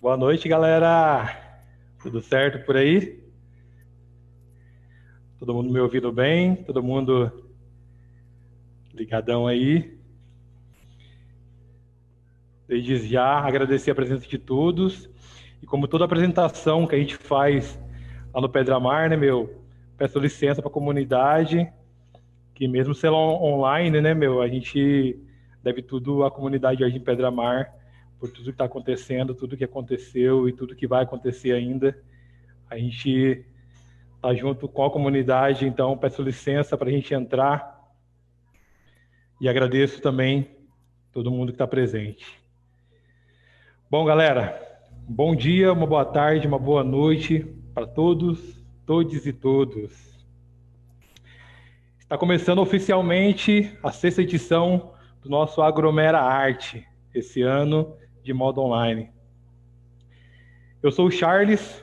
Boa noite, galera. Tudo certo por aí? Todo mundo me ouvindo bem? Todo mundo ligadão aí? Desde já, agradecer a presença de todos. E como toda apresentação que a gente faz lá no Pedramar, né, meu? Peço licença para a comunidade, que mesmo sendo online, né, meu? A gente deve tudo à comunidade Jardim Pedramar, por tudo que está acontecendo, tudo que aconteceu e tudo que vai acontecer ainda. A gente tá junto com a comunidade, então peço licença para a gente entrar e agradeço também todo mundo que está presente. Bom, galera, um bom dia, uma boa tarde, uma boa noite para todos, todes e todos. Está começando oficialmente a sexta edição do nosso Agromera Arte, esse ano de modo online. Eu sou o Charles,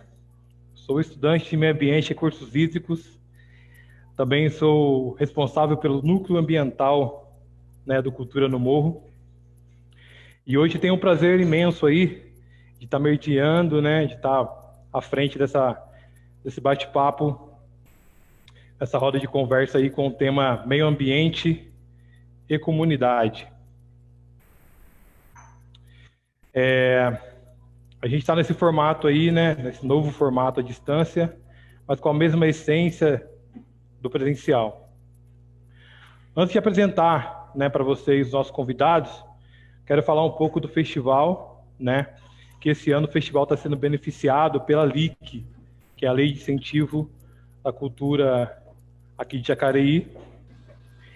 sou estudante de meio ambiente e recursos hídricos, também sou responsável pelo núcleo ambiental, né, do Cultura no Morro. E hoje tenho um prazer imenso aí de estar mediando, né, de estar à frente desse bate-papo, essa roda de conversa aí com o tema meio ambiente e comunidade. A gente está nesse formato aí, né, nesse novo formato à distância, mas com a mesma essência do presencial. Antes de apresentar, né, para vocês os nossos convidados, quero falar um pouco do festival, né, que esse ano o festival está sendo beneficiado pela LIC, que é a Lei de Incentivo à Cultura aqui de Jacareí,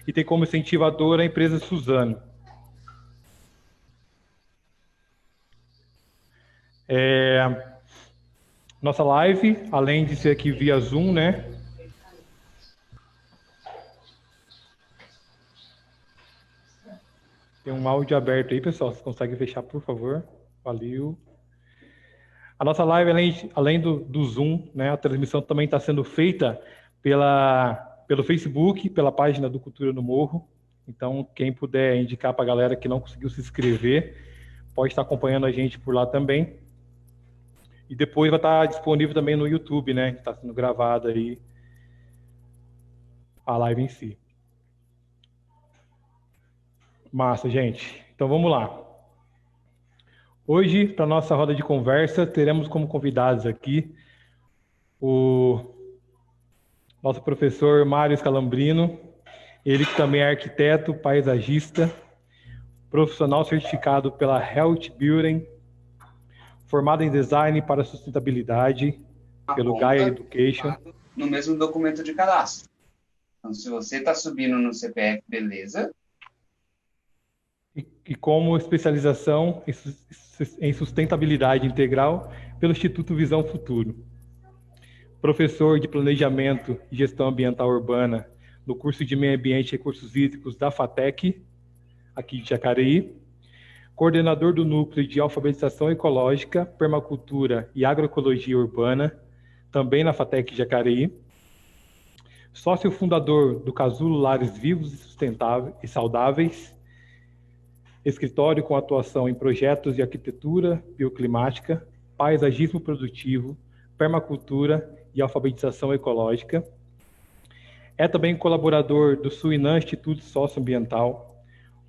e tem como incentivadora a empresa Suzano. Nossa live, além de ser aqui via Zoom, né? Tem um áudio aberto aí, pessoal. Você consegue fechar, por favor? Valeu. A nossa live, além do Zoom, né? A transmissão também está sendo feita pelo Facebook, pela página do Cultura no Morro. Então, quem puder indicar para a galera que não conseguiu se inscrever, pode estar acompanhando a gente por lá também. E depois vai estar disponível também no YouTube, né? Está sendo gravada aí a live em si. Massa, gente. Então vamos lá. Hoje, para nossa roda de conversa, teremos como convidados aqui o nosso professor Mário Scalambrino, ele que também é arquiteto, paisagista, profissional certificado pela Health Building, formado em design para sustentabilidade pelo Gaia Education. No mesmo documento de cadastro. Então, se você está subindo no CPF, beleza. E como especialização em sustentabilidade integral pelo Instituto Visão Futuro. Professor de Planejamento e Gestão Ambiental Urbana no curso de Meio Ambiente e Recursos Hídricos da FATEC, aqui de Jacareí. Coordenador do Núcleo de Alfabetização Ecológica, Permacultura e Agroecologia Urbana, também na FATEC de Jacareí. Sócio fundador do Casulo Lares Vivos e Sustentáveis e Saudáveis. Escritório com atuação em projetos de arquitetura bioclimática, paisagismo produtivo, permacultura e alfabetização ecológica. É também colaborador do Suinã Instituto Socioambiental,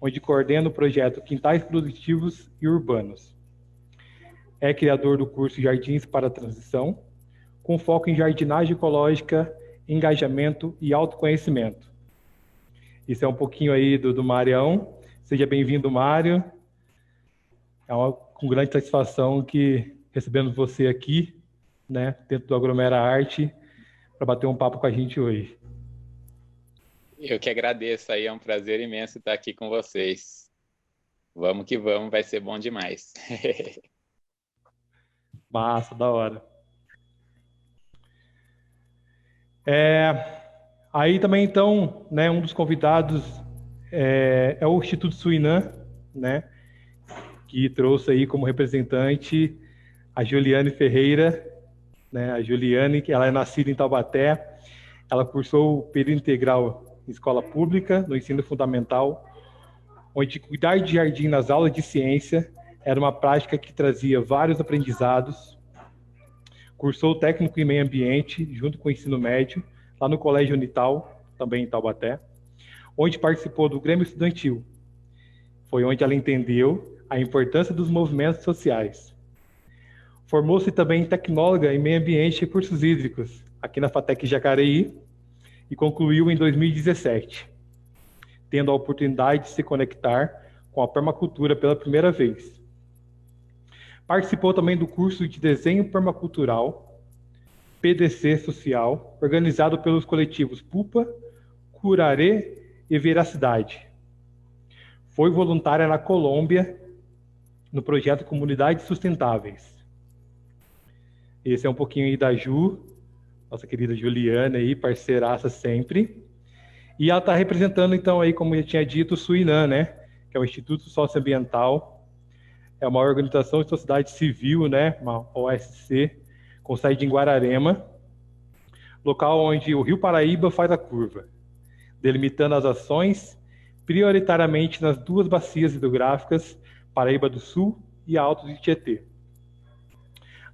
onde coordena o projeto Quintais Produtivos e Urbanos. É criador do curso Jardins para a Transição, com foco em jardinagem ecológica, engajamento e autoconhecimento. Isso é um pouquinho aí do Marião. Seja bem-vindo, Mário. É com grande satisfação que recebemos você aqui, né, dentro do Agromera Arte, para bater um papo com a gente hoje. Eu que agradeço aí, é um prazer imenso estar aqui com vocês. Vamos que vamos, vai ser bom demais. Massa, da hora. Aí também, então, né, um dos convidados é o Instituto Suinã, né, que trouxe aí como representante a Juliane Ferreira, né, a Juliane, que ela é nascida em Taubaté, ela cursou o período integral em escola pública, no ensino fundamental, onde cuidar de jardim nas aulas de ciência Era uma prática que trazia vários aprendizados. Cursou técnico em meio ambiente, junto com o ensino médio, lá no Colégio Unital, também em Taubaté, onde participou do Grêmio Estudantil. Foi onde ela entendeu a importância dos movimentos sociais. Formou-se também tecnóloga em meio ambiente e recursos hídricos, aqui na FATEC Jacareí, e concluiu em 2017, tendo a oportunidade de se conectar com a permacultura pela primeira vez. Participou também do curso de Desenho Permacultural, PDC Social, organizado pelos coletivos Pupa, Curaré e Veracidade. Foi voluntária na Colômbia, no projeto Comunidades Sustentáveis. Esse é um pouquinho aí da Ju, nossa querida Juliana aí, parceiraça sempre. E ela está representando, então, aí, como eu tinha dito, o Suinam, né? Que é o Instituto Socioambiental. É uma organização de sociedade civil, né? Uma OSC, com sede em Guararema, local onde o Rio Paraíba faz a curva, delimitando as ações prioritariamente nas duas bacias hidrográficas, Paraíba do Sul e Alto de Tietê.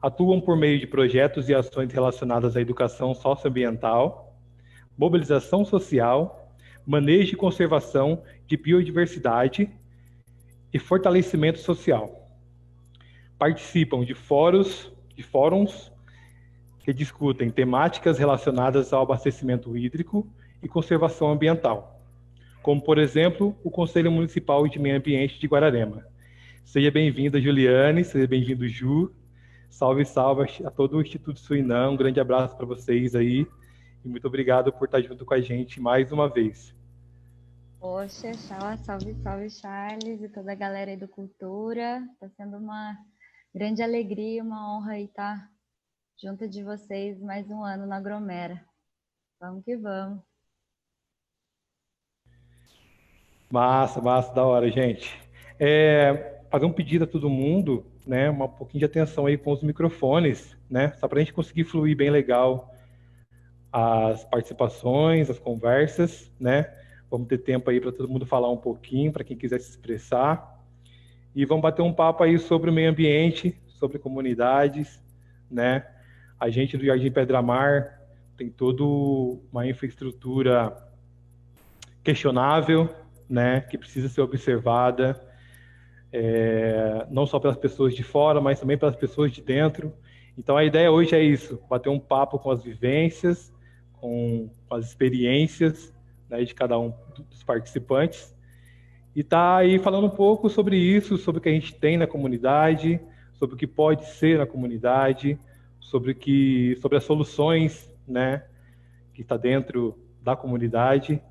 Atuam por meio de projetos e ações relacionadas à educação socioambiental, mobilização social, manejo e conservação de biodiversidade e fortalecimento social. Participam de fóruns que discutem temáticas relacionadas ao abastecimento hídrico e conservação ambiental, como, por exemplo, o Conselho Municipal de Meio Ambiente de Guararema. Seja bem-vinda, Juliane, seja bem-vindo, Ju. Salve, salve a todo o Instituto Suinam. Um grande abraço para vocês aí e muito obrigado por estar junto com a gente mais uma vez. Poxa, salve, salve, Charles e toda a galera aí do Cultura. Está sendo uma grande alegria, uma honra aí estar junto de vocês mais um ano na Agromera. Vamos que vamos. Massa, da hora, gente. Fazer um pedido a todo mundo, né? Um pouquinho de atenção aí com os microfones, né? Só para a gente conseguir fluir bem legal as participações, as conversas, né? Vamos ter tempo aí para todo mundo falar um pouquinho, para quem quiser se expressar. E vamos bater um papo aí sobre o meio ambiente, sobre comunidades, né? A gente do Jardim Pedra Mar tem toda uma infraestrutura questionável, né? Que precisa ser observada, não só pelas pessoas de fora, mas também pelas pessoas de dentro. Então a ideia hoje é isso, bater um papo com as vivências, com as experiências, né, de cada um dos participantes, e tá aí falando um pouco sobre isso, sobre o que a gente tem na comunidade, sobre o que pode ser na comunidade, sobre as soluções, né, que está dentro da comunidade.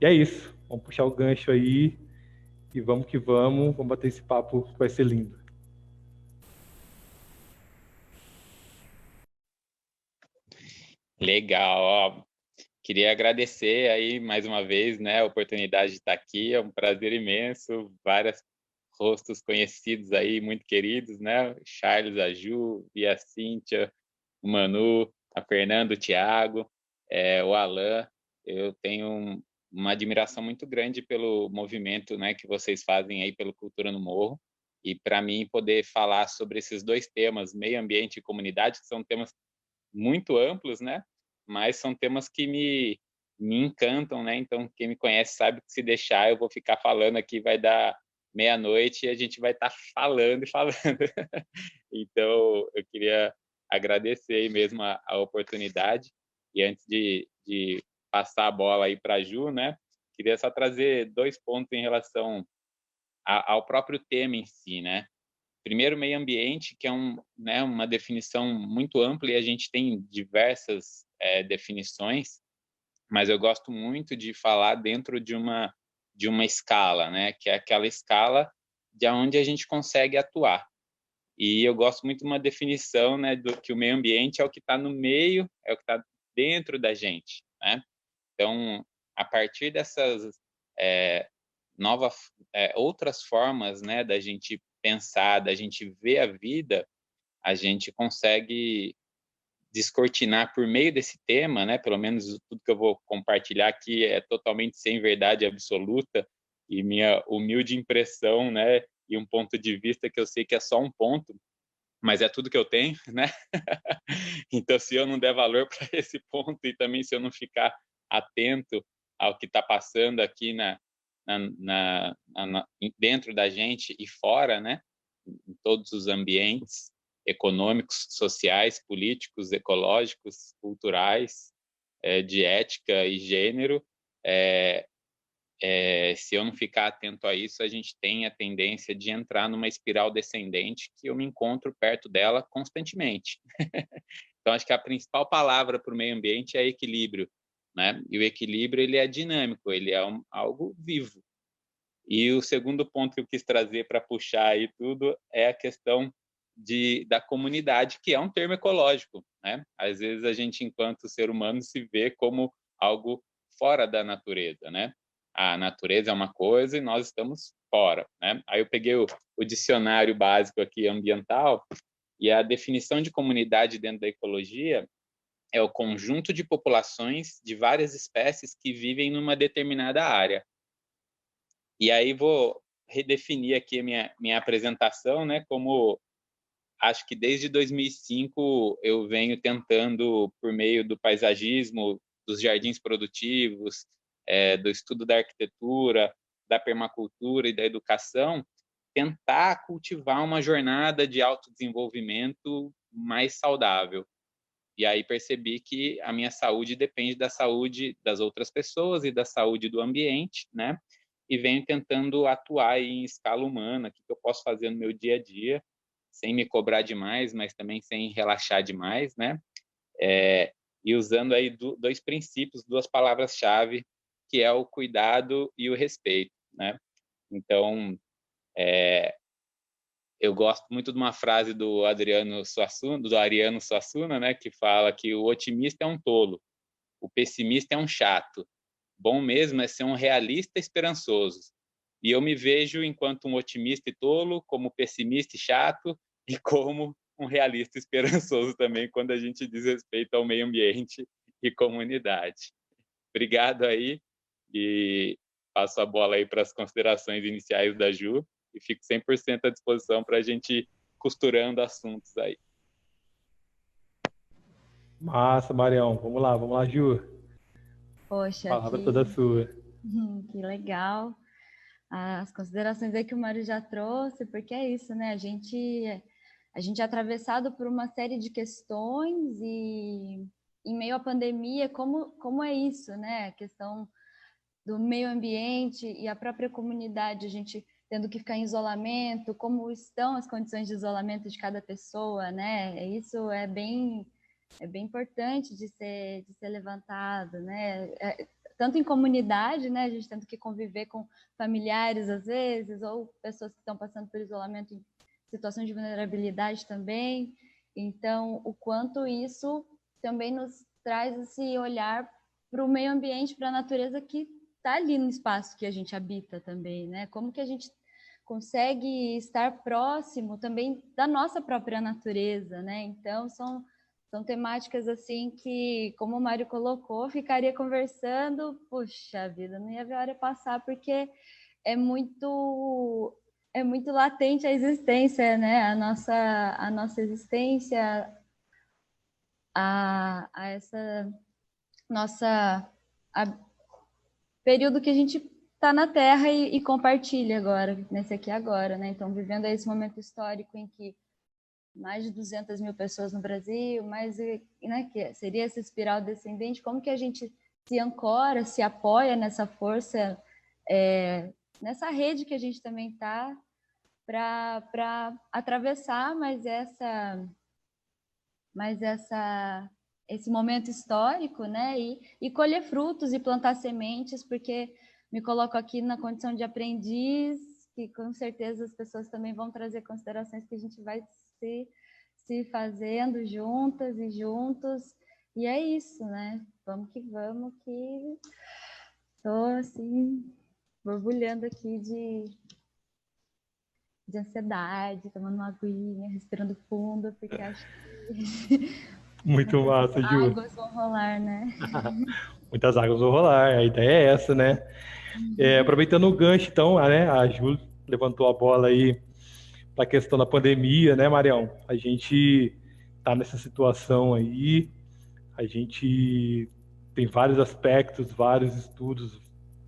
E é isso, vamos puxar o gancho aí e vamos que vamos bater esse papo que vai ser lindo. Legal, ó. Queria agradecer aí mais uma vez, né, a oportunidade de estar aqui. É um prazer imenso, vários rostos conhecidos aí, muito queridos, né? Charles, a Ju, e a Cíntia, o Manu, a Fernanda, o Thiago, o Alan. Eu tenho uma admiração muito grande pelo movimento, né, que vocês fazem aí pelo Cultura no Morro. E para mim poder falar sobre esses dois temas, meio ambiente e comunidade, que são temas muito amplos, né? Mas são temas que me encantam, né? Então, quem me conhece sabe que se deixar, eu vou ficar falando aqui, vai dar meia-noite e a gente vai estar falando e falando. Então, eu queria agradecer aí mesmo a oportunidade. E antes de passar a bola aí para a Ju, né? Queria só trazer 2 pontos em relação ao próprio tema em si, né? Primeiro, meio ambiente, que é né, uma definição muito ampla e a gente tem diversas definições, mas eu gosto muito de falar dentro de uma escala, né, que é aquela escala de onde a gente consegue atuar. E eu gosto muito de uma definição, né, do que o meio ambiente é o que está no meio, é o que está dentro da gente, né? Então, a partir dessas outras formas, né, da gente pensar, da gente ver a vida, a gente consegue descortinar por meio desse tema, né? Pelo menos tudo que eu vou compartilhar aqui é totalmente sem verdade absoluta e minha humilde impressão, né? e um ponto de vista que eu sei que é só um ponto, mas é tudo que eu tenho, né? Então, se eu não der valor para esse ponto e também se eu não ficar atento ao que está passando aqui dentro da gente e fora, né? Em todos os ambientes econômicos, sociais, políticos, ecológicos, culturais, de ética e gênero, se eu não ficar atento a isso, a gente tem a tendência de entrar numa espiral descendente que eu me encontro perto dela constantemente. Então, acho que a principal palavra para o meio ambiente é equilíbrio, né? E o equilíbrio, ele é dinâmico, ele é algo vivo. E o segundo ponto que eu quis trazer para puxar aí tudo é a questão da comunidade, que é um termo ecológico, né? Às vezes a gente, enquanto ser humano, se vê como algo fora da natureza, né? A natureza é uma coisa e nós estamos fora, né? Aí eu peguei o dicionário básico aqui ambiental, e a definição de comunidade dentro da ecologia é o conjunto de populações de várias espécies que vivem numa determinada área. E aí vou redefinir aqui a minha apresentação, né? Como acho que desde 2005 eu venho tentando, por meio do paisagismo, dos jardins produtivos, do estudo da arquitetura, da permacultura e da educação, tentar cultivar uma jornada de autodesenvolvimento mais saudável. E aí percebi que a minha saúde depende da saúde das outras pessoas e da saúde do ambiente, né? E venho tentando atuar em escala humana, o que eu posso fazer no meu dia a dia, sem me cobrar demais, mas também sem relaxar demais, né? E usando aí dois princípios, duas palavras-chave, que é o cuidado e o respeito, né? Então, eu gosto muito de uma frase do Ariano Suassuna, né, que fala que o otimista é um tolo, o pessimista é um chato, bom mesmo é ser um realista esperançoso. E eu me vejo enquanto um otimista e tolo, como pessimista e chato, e como um realista esperançoso também, quando a gente diz respeito ao meio ambiente e comunidade. Obrigado aí, e passo a bola aí para as considerações iniciais da Ju, e fico 100% à disposição para a gente ir costurando assuntos aí. Massa, Marião. Vamos lá, Ju. Poxa, A palavra toda sua. Que legal. As considerações aí que o Mário já trouxe, porque é isso, né? A gente é atravessado por uma série de questões e em meio à pandemia, como é isso, né? A questão do meio ambiente e a própria comunidade, a gente tendo que ficar em isolamento, como estão as condições de isolamento de cada pessoa, né? Isso é bem importante de ser levantado, né? Tanto em comunidade, né? A gente tendo que conviver com familiares às vezes, ou pessoas que estão passando por isolamento em situações de vulnerabilidade também. Então, o quanto isso também nos traz esse olhar para o meio ambiente, para a natureza que está ali no espaço que a gente habita também, né? Como que a gente consegue estar próximo também da nossa própria natureza, né? Então, são temáticas assim que, como o Mário colocou, ficaria conversando, puxa vida, não ia ver a hora passar, porque é muito latente a existência, né? A nossa existência, a essa nossa período que a gente está na Terra e compartilha agora, nesse aqui agora, né? Então, vivendo esse momento histórico em que mais de 200 mil pessoas no Brasil, né, que seria essa espiral descendente, como que a gente se ancora, se apoia nessa força, nessa rede que a gente também está, para atravessar esse momento histórico, né, e colher frutos e plantar sementes, porque me coloco aqui na condição de aprendiz, que com certeza as pessoas também vão trazer considerações que a gente vai se fazendo juntas e juntos, e é isso, né? Vamos, que tô assim, borbulhando aqui de ansiedade, tomando uma aguinha, respirando fundo, porque acho que Muito massa, Ju. águas vão rolar, né? Muitas águas vão rolar, a ideia é essa, né? Aproveitando o gancho, então, né, a Ju levantou a bola aí para a questão da pandemia, né, Marião? A gente está nessa situação aí, a gente tem vários aspectos, vários estudos,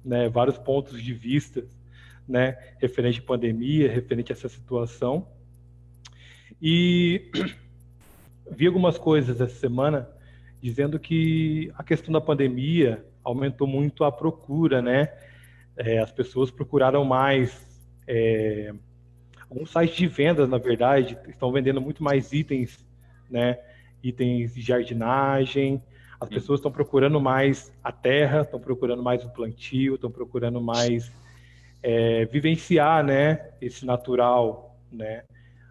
né, vários pontos de vista, né, referente à pandemia, referente a essa situação. E vi algumas coisas essa semana dizendo que a questão da pandemia aumentou muito a procura, né? As pessoas procuraram mais. Alguns sites de vendas, na verdade, estão vendendo muito mais itens, né? Itens de jardinagem. As pessoas estão procurando mais a terra, estão procurando mais o plantio, estão procurando mais vivenciar, né? Esse natural, né?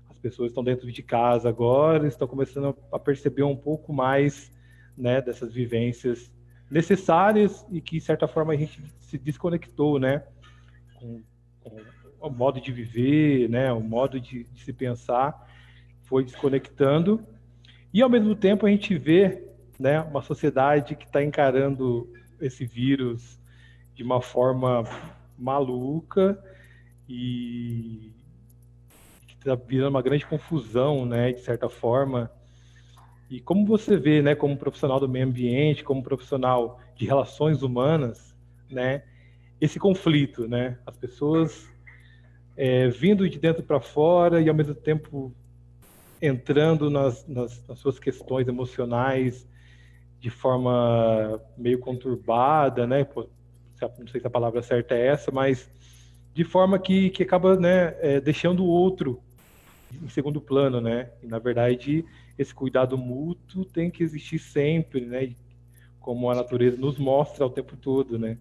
As pessoas estão dentro de casa agora, estão começando a perceber um pouco mais, né, dessas vivências necessárias e que, de certa forma, a gente se desconectou, né, com o modo de viver, né, o modo de se pensar, foi desconectando. E, ao mesmo tempo, a gente vê, né, uma sociedade que está encarando esse vírus de uma forma maluca e está virando uma grande confusão, né, de certa forma. E como você vê, né, como profissional do meio ambiente, como profissional de relações humanas, né, esse conflito, né, as pessoas vindo de dentro para fora e ao mesmo tempo entrando nas suas questões emocionais de forma meio conturbada, né, não sei se a palavra certa é essa, mas de forma que acaba, né, deixando o outro em segundo plano, né? E, na verdade, esse cuidado mútuo tem que existir sempre, né? Como a natureza nos mostra o tempo todo, né?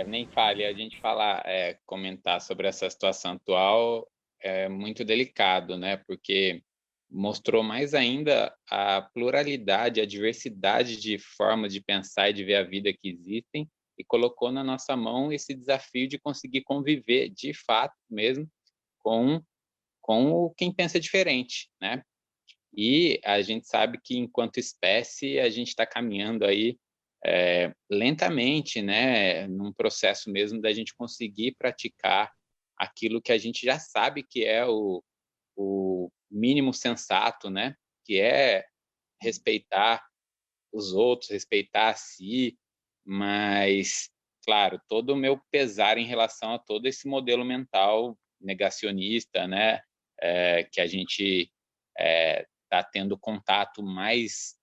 Nem fale, a gente falar, comentar sobre essa situação atual é muito delicado, né? Porque mostrou mais ainda a pluralidade, a diversidade de formas de pensar e de ver a vida que existem e colocou na nossa mão esse desafio de conseguir conviver de fato mesmo com quem pensa diferente, né? E a gente sabe que enquanto espécie a gente está caminhando aí lentamente, né, num processo mesmo da gente conseguir praticar aquilo que a gente já sabe que é o mínimo sensato, né, que é respeitar os outros, respeitar a si, mas, claro, todo o meu pesar em relação a todo esse modelo mental negacionista, né, que a gente está tendo contato mais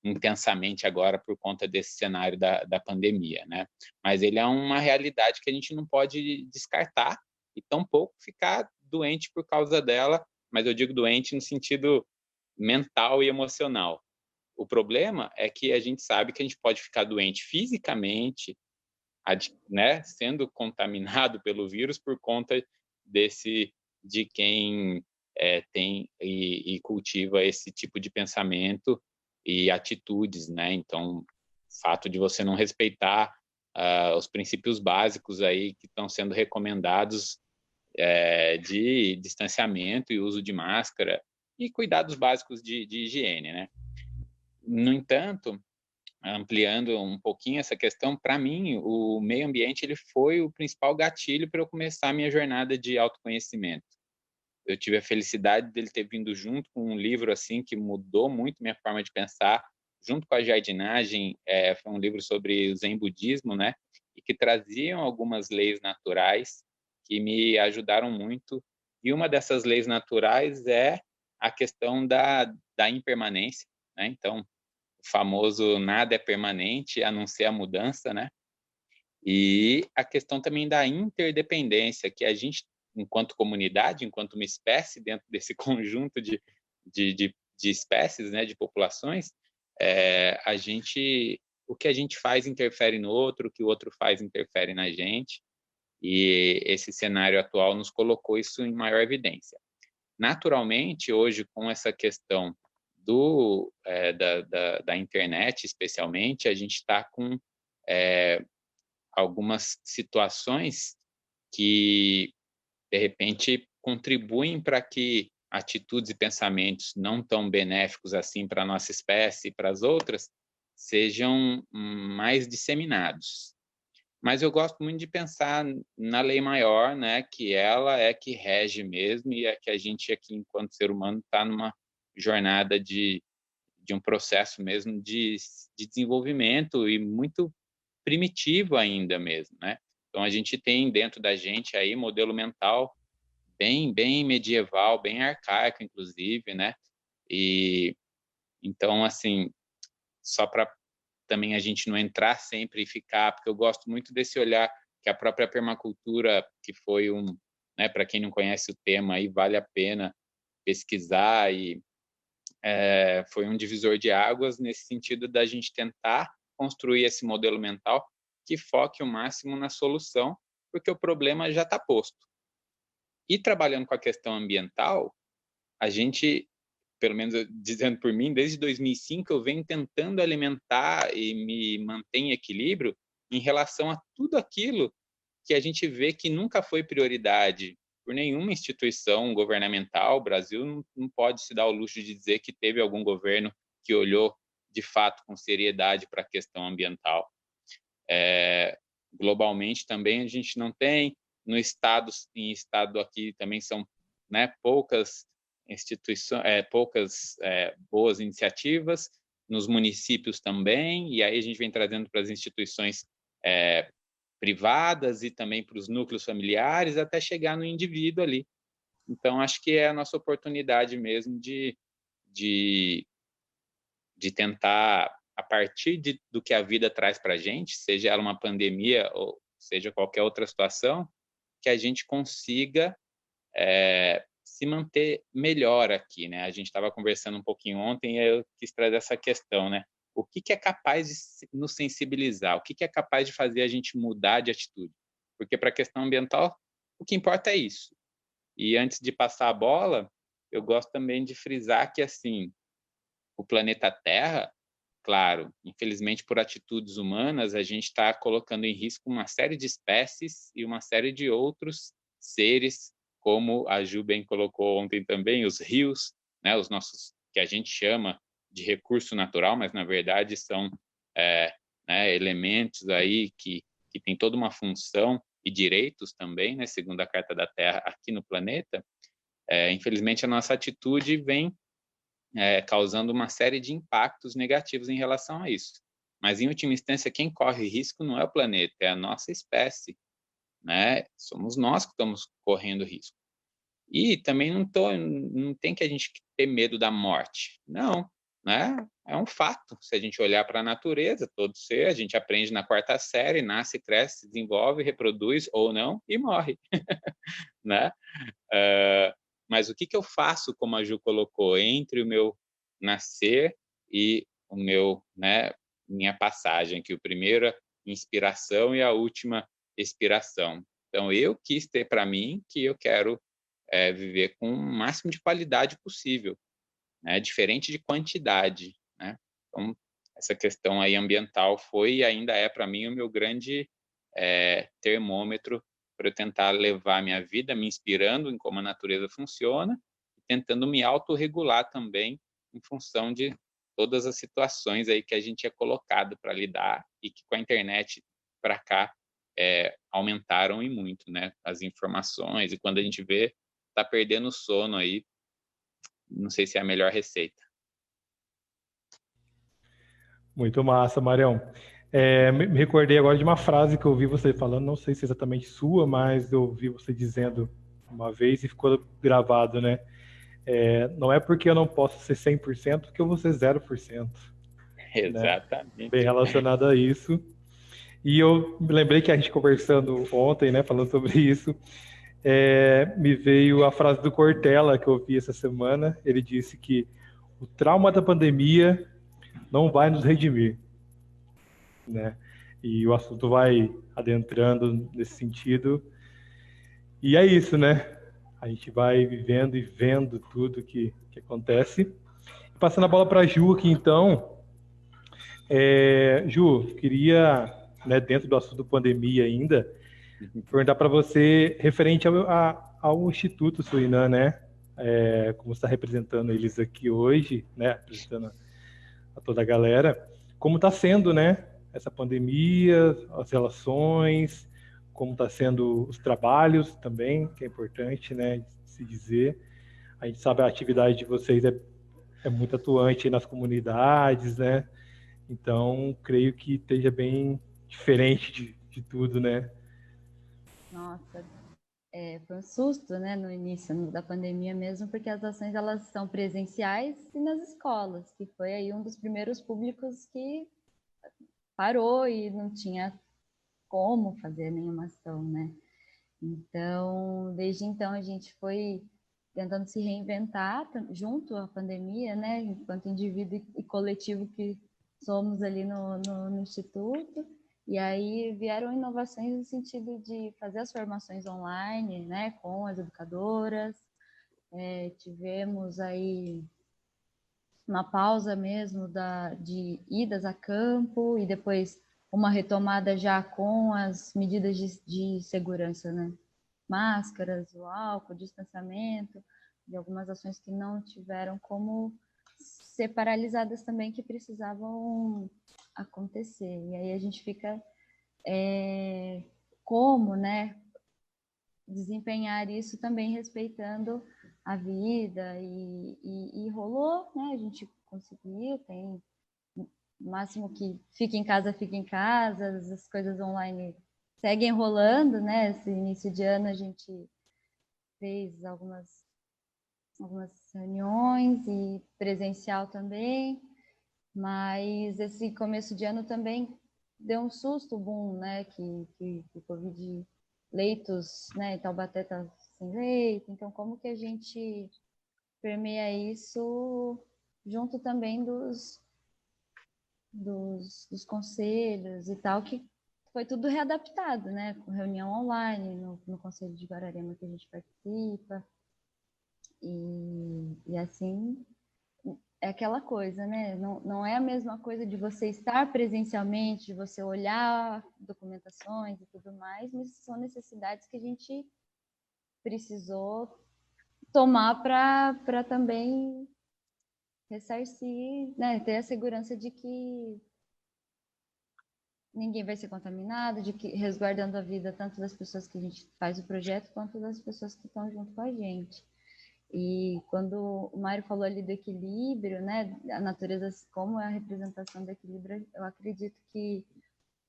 intensamente agora por conta desse cenário da pandemia, né? Mas ele é uma realidade que a gente não pode descartar e tampouco ficar doente por causa dela, mas eu digo doente no sentido mental e emocional. O problema é que a gente sabe que a gente pode ficar doente fisicamente, né, sendo contaminado pelo vírus por conta de quem tem e cultiva esse tipo de pensamento e atitudes, né? Então, o fato de você não respeitar os princípios básicos aí que estão sendo recomendados de distanciamento e uso de máscara e cuidados básicos de higiene, né? No entanto, ampliando um pouquinho essa questão, para mim, o meio ambiente ele foi o principal gatilho para eu começar a minha jornada de autoconhecimento. Eu tive a felicidade dele ter vindo junto com um livro assim que mudou muito minha forma de pensar, junto com a jardinagem, foi um livro sobre o Zen budismo, né? E que traziam algumas leis naturais que me ajudaram muito. E uma dessas leis naturais é a questão da impermanência, né? Então, o famoso nada é permanente, a não ser a mudança, né? E a questão também da interdependência, que a gente, enquanto comunidade, enquanto uma espécie dentro desse conjunto de espécies, né, de populações, o que a gente faz interfere no outro, o que o outro faz interfere na gente, e esse cenário atual nos colocou isso em maior evidência. Naturalmente, hoje, com essa questão da internet, especialmente, a gente está com algumas situações que, de repente, contribuem para que atitudes e pensamentos não tão benéficos assim para a nossa espécie e para as outras sejam mais disseminados. Mas eu gosto muito de pensar na lei maior, né, que ela é que rege mesmo, e é que a gente aqui, enquanto ser humano, está numa jornada de um processo mesmo de desenvolvimento e muito primitivo ainda mesmo, né? Então, a gente tem dentro da gente aí modelo mental bem medieval, bem arcaico, inclusive, né? E então, assim, só para também a gente não entrar sempre e ficar, porque eu gosto muito desse olhar que a própria permacultura, que foi né, para quem não conhece o tema, aí vale a pena pesquisar, e foi um divisor de águas nesse sentido da gente tentar construir esse modelo mental que foque o máximo na solução, porque o problema já está posto. E trabalhando com a questão ambiental, a gente, pelo menos dizendo por mim, desde 2005 eu venho tentando alimentar e me manter em equilíbrio em relação a tudo aquilo que a gente vê que nunca foi prioridade por nenhuma instituição governamental. O Brasil não pode se dar o luxo de dizer que teve algum governo que olhou de fato com seriedade para a questão ambiental. Globalmente também a gente não tem. No estado, em estado aqui também são, né, poucas instituições, poucas boas iniciativas, nos municípios também, e aí a gente vem trazendo para as instituições privadas e também para os núcleos familiares, até chegar no indivíduo ali. Então, acho que é a nossa oportunidade mesmo de tentar, a partir do que a vida traz para a gente, seja ela uma pandemia ou seja qualquer outra situação, que a gente consiga se manter melhor aqui, né? A gente estava conversando um pouquinho ontem e eu quis trazer essa questão, né? O que é capaz de nos sensibilizar? O que é capaz de fazer a gente mudar de atitude? Porque para a questão ambiental, o que importa é isso. E antes de passar a bola, eu gosto também de frisar que, assim, o planeta Terra, claro, infelizmente por atitudes humanas, a gente está colocando em risco uma série de espécies e uma série de outros seres, como a Ju bem colocou ontem também, os rios, né, os nossos, que a gente chama de recurso natural, mas na verdade são né, elementos aí que têm toda uma função e direitos também, né, segundo a Carta da Terra aqui no planeta. Infelizmente a nossa atitude vem causando uma série de impactos negativos em relação a isso. Mas em última instância, quem corre risco não é o planeta, é a nossa espécie, né? Somos nós que estamos correndo risco. E também não tem que a gente ter medo da morte, não, né? É um fato. Se a gente olhar para a natureza, todo ser, a gente aprende na 4ª série, nasce, cresce, se desenvolve, reproduz ou não e morre, né? Mas o que eu faço, como a Ju colocou, entre o meu nascer e o meu, né, minha passagem, que o primeiro é inspiração e a última expiração. Então, eu quis ter para mim que eu quero viver com o máximo de qualidade possível, né? Diferente de quantidade, né? Então, essa questão aí ambiental foi e ainda é para mim o meu grande termômetro para eu tentar levar a minha vida me inspirando em como a natureza funciona e tentando me autorregular também em função de todas as situações aí que a gente é colocado para lidar e que com a internet para cá aumentaram e muito, né? As informações, e quando a gente vê, tá perdendo o sono aí, não sei se é a melhor receita. Muito massa, Marião. Me recordei agora de uma frase que eu ouvi você falando, não sei se é exatamente sua, mas eu ouvi você dizendo uma vez e ficou gravado, né? Não é porque eu não posso ser 100% que eu vou ser 0%. Exatamente. Né? Bem relacionado a isso. E eu me lembrei que a gente conversando ontem, né, falando sobre isso, me veio a frase do Cortella que eu ouvi essa semana. Ele disse que o trauma da pandemia não vai nos redimir, né? E o assunto vai adentrando nesse sentido. E é isso, né? A gente vai vivendo e vendo tudo que acontece. Passando a bola para a Ju aqui, então. Ju, queria, né, dentro do assunto pandemia ainda, perguntar para você, referente ao Instituto Surinam, né? Como você está representando eles aqui hoje, né? Representando a toda a galera. Como está sendo, né? essa pandemia, as relações, como está sendo os trabalhos também, que é importante, né, se dizer. A gente sabe a atividade de vocês é muito atuante nas comunidades, né? Então, creio que esteja bem diferente de tudo, né? Nossa, foi um susto, né, no início da pandemia mesmo, porque as ações elas são presenciais e nas escolas, que foi aí um dos primeiros públicos que parou e não tinha como fazer nenhuma ação, né? Então, desde então a gente foi tentando se reinventar junto à pandemia, né, enquanto indivíduo e coletivo que somos ali no Instituto. E aí vieram inovações no sentido de fazer as formações online, né, com as educadoras. Tivemos aí uma pausa mesmo de idas a campo e depois uma retomada já com as medidas de segurança, né? Máscaras, o álcool, distanciamento, de algumas ações que não tiveram como ser paralisadas também, que precisavam acontecer. E aí a gente fica como, né, desempenhar isso também respeitando a vida e rolou, né? A gente conseguiu, tem o máximo que fica em casa, as coisas online seguem rolando, né? Esse início de ano a gente fez algumas reuniões e presencial também, mas esse começo de ano também deu um susto, boom, né? Que o Covid, leitos, né? Em Taubaté tá sem leito, então como que a gente permeia isso junto também dos conselhos e tal, que foi tudo readaptado, né? Com reunião online no Conselho de Guararema que a gente participa. E assim, é aquela coisa, né? Não é a mesma coisa de você estar presencialmente, de você olhar documentações e tudo mais, mas são necessidades que a gente precisou tomar para também ressarcir, né? Ter a segurança de que ninguém vai ser contaminado, de que resguardando a vida tanto das pessoas que a gente faz o projeto quanto das pessoas que estão junto com a gente. E quando o Mário falou ali do equilíbrio, né, a natureza como é a representação do equilíbrio, eu acredito que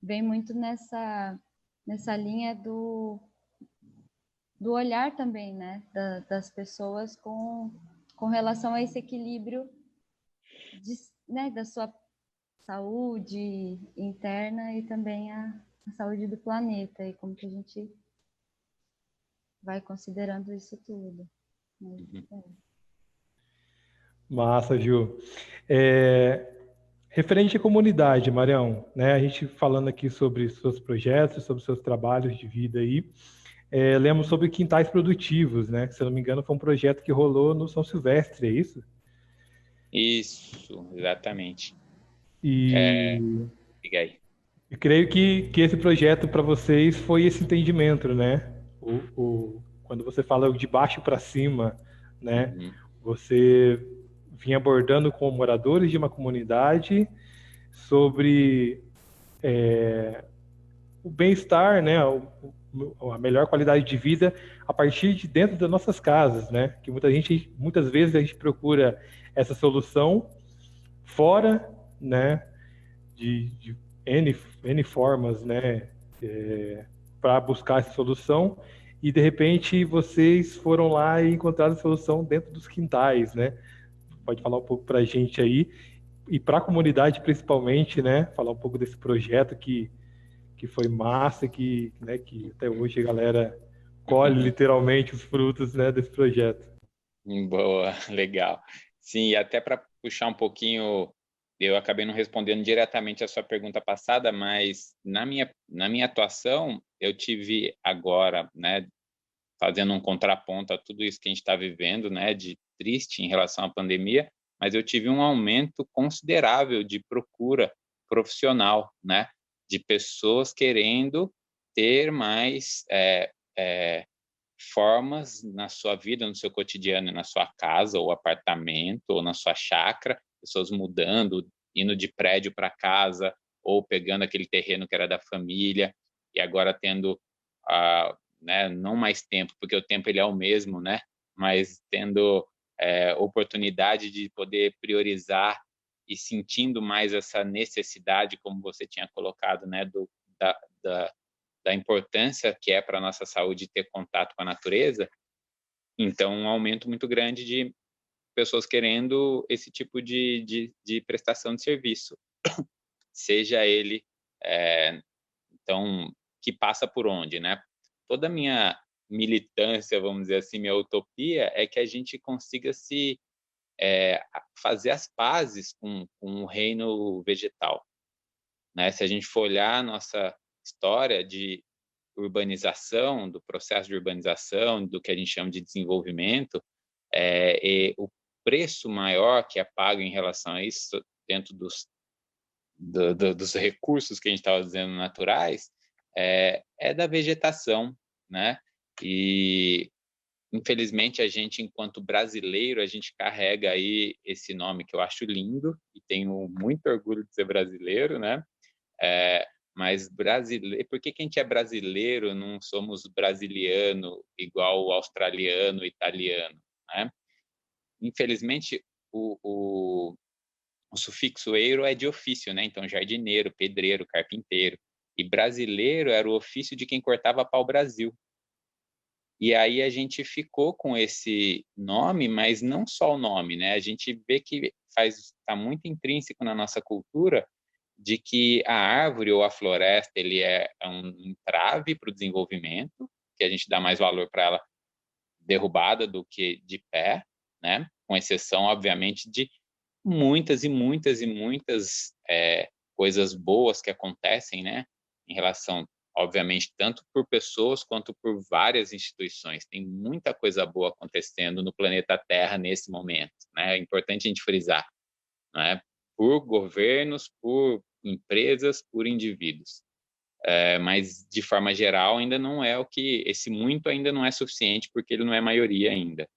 vem muito nessa linha do olhar também, né, das pessoas com relação a esse equilíbrio né, da sua saúde interna e também a saúde do planeta e como que a gente vai considerando isso tudo. Massa, Ju. Referente à comunidade, Marião, né? A gente falando aqui sobre seus projetos, sobre seus trabalhos de vida aí, lemos sobre quintais produtivos, né? Que, se eu não me engano, foi um projeto que rolou no São Silvestre, é isso? Isso, exatamente. E Diga aí. eu creio que esse projeto para vocês foi esse entendimento, né? Quando você fala de baixo para cima, né? Uhum. Você vinha abordando com moradores de uma comunidade sobre o bem-estar, né? A melhor qualidade de vida a partir de dentro das nossas casas, né? Que muitas vezes a gente procura essa solução fora, né? De N formas, né? Para buscar essa solução, e de repente vocês foram lá e encontraram a solução dentro dos quintais, né? Pode falar um pouco para a gente aí, e para a comunidade principalmente, né? Falar um pouco desse projeto que foi massa, né, que até hoje a galera colhe literalmente os frutos, né, desse projeto. Boa, legal. Sim, e até para puxar um pouquinho, eu acabei não respondendo diretamente a sua pergunta passada, mas na minha atuação, eu tive agora, né, fazendo um contraponto a tudo isso que a gente está vivendo, né, de triste em relação à pandemia, mas eu tive um aumento considerável de procura profissional, né, de pessoas querendo ter mais formas na sua vida, no seu cotidiano, na sua casa ou apartamento ou na sua chácara, pessoas mudando, indo de prédio para casa, ou pegando aquele terreno que era da família e agora tendo, né, não mais tempo, porque o tempo ele é o mesmo, né, mas tendo oportunidade de poder priorizar e sentindo mais essa necessidade, como você tinha colocado, né, da importância que é para a nossa saúde ter contato com a natureza. Então, um aumento muito grande de pessoas querendo esse tipo de prestação de serviço, seja ele, então, que passa por onde, né? Toda a minha militância, vamos dizer assim, minha utopia é que a gente consiga fazer as pazes com o reino vegetal, né? Se a gente for olhar a nossa história de urbanização, do processo de urbanização, do que a gente chama de desenvolvimento, e o preço maior que é pago em relação a isso, dentro dos recursos que a gente estava dizendo naturais, é da vegetação, né? E infelizmente a gente, enquanto brasileiro, a gente carrega aí esse nome que eu acho lindo e tenho muito orgulho de ser brasileiro, né? Mas brasileiro, por que a gente é brasileiro, não somos brasiliano igual o australiano, italiano, né? Infelizmente, o sufixo eiro é de ofício, né? Então, jardineiro, pedreiro, carpinteiro. E brasileiro era o ofício de quem cortava pau-brasil. E aí a gente ficou com esse nome, mas não só o nome, né? A gente vê que está muito intrínseco na nossa cultura de que a árvore ou a floresta ele é um entrave para o desenvolvimento, que a gente dá mais valor para ela derrubada do que de pé, né? Com exceção, obviamente, de muitas e muitas e muitas coisas boas que acontecem, né? Em relação, obviamente, tanto por pessoas quanto por várias instituições. Tem muita coisa boa acontecendo no planeta Terra nesse momento, né? É importante a gente frisar, né? Por governos, por empresas, por indivíduos. Mas, de forma geral, ainda não é esse muito ainda não é suficiente, porque ele não é maioria ainda.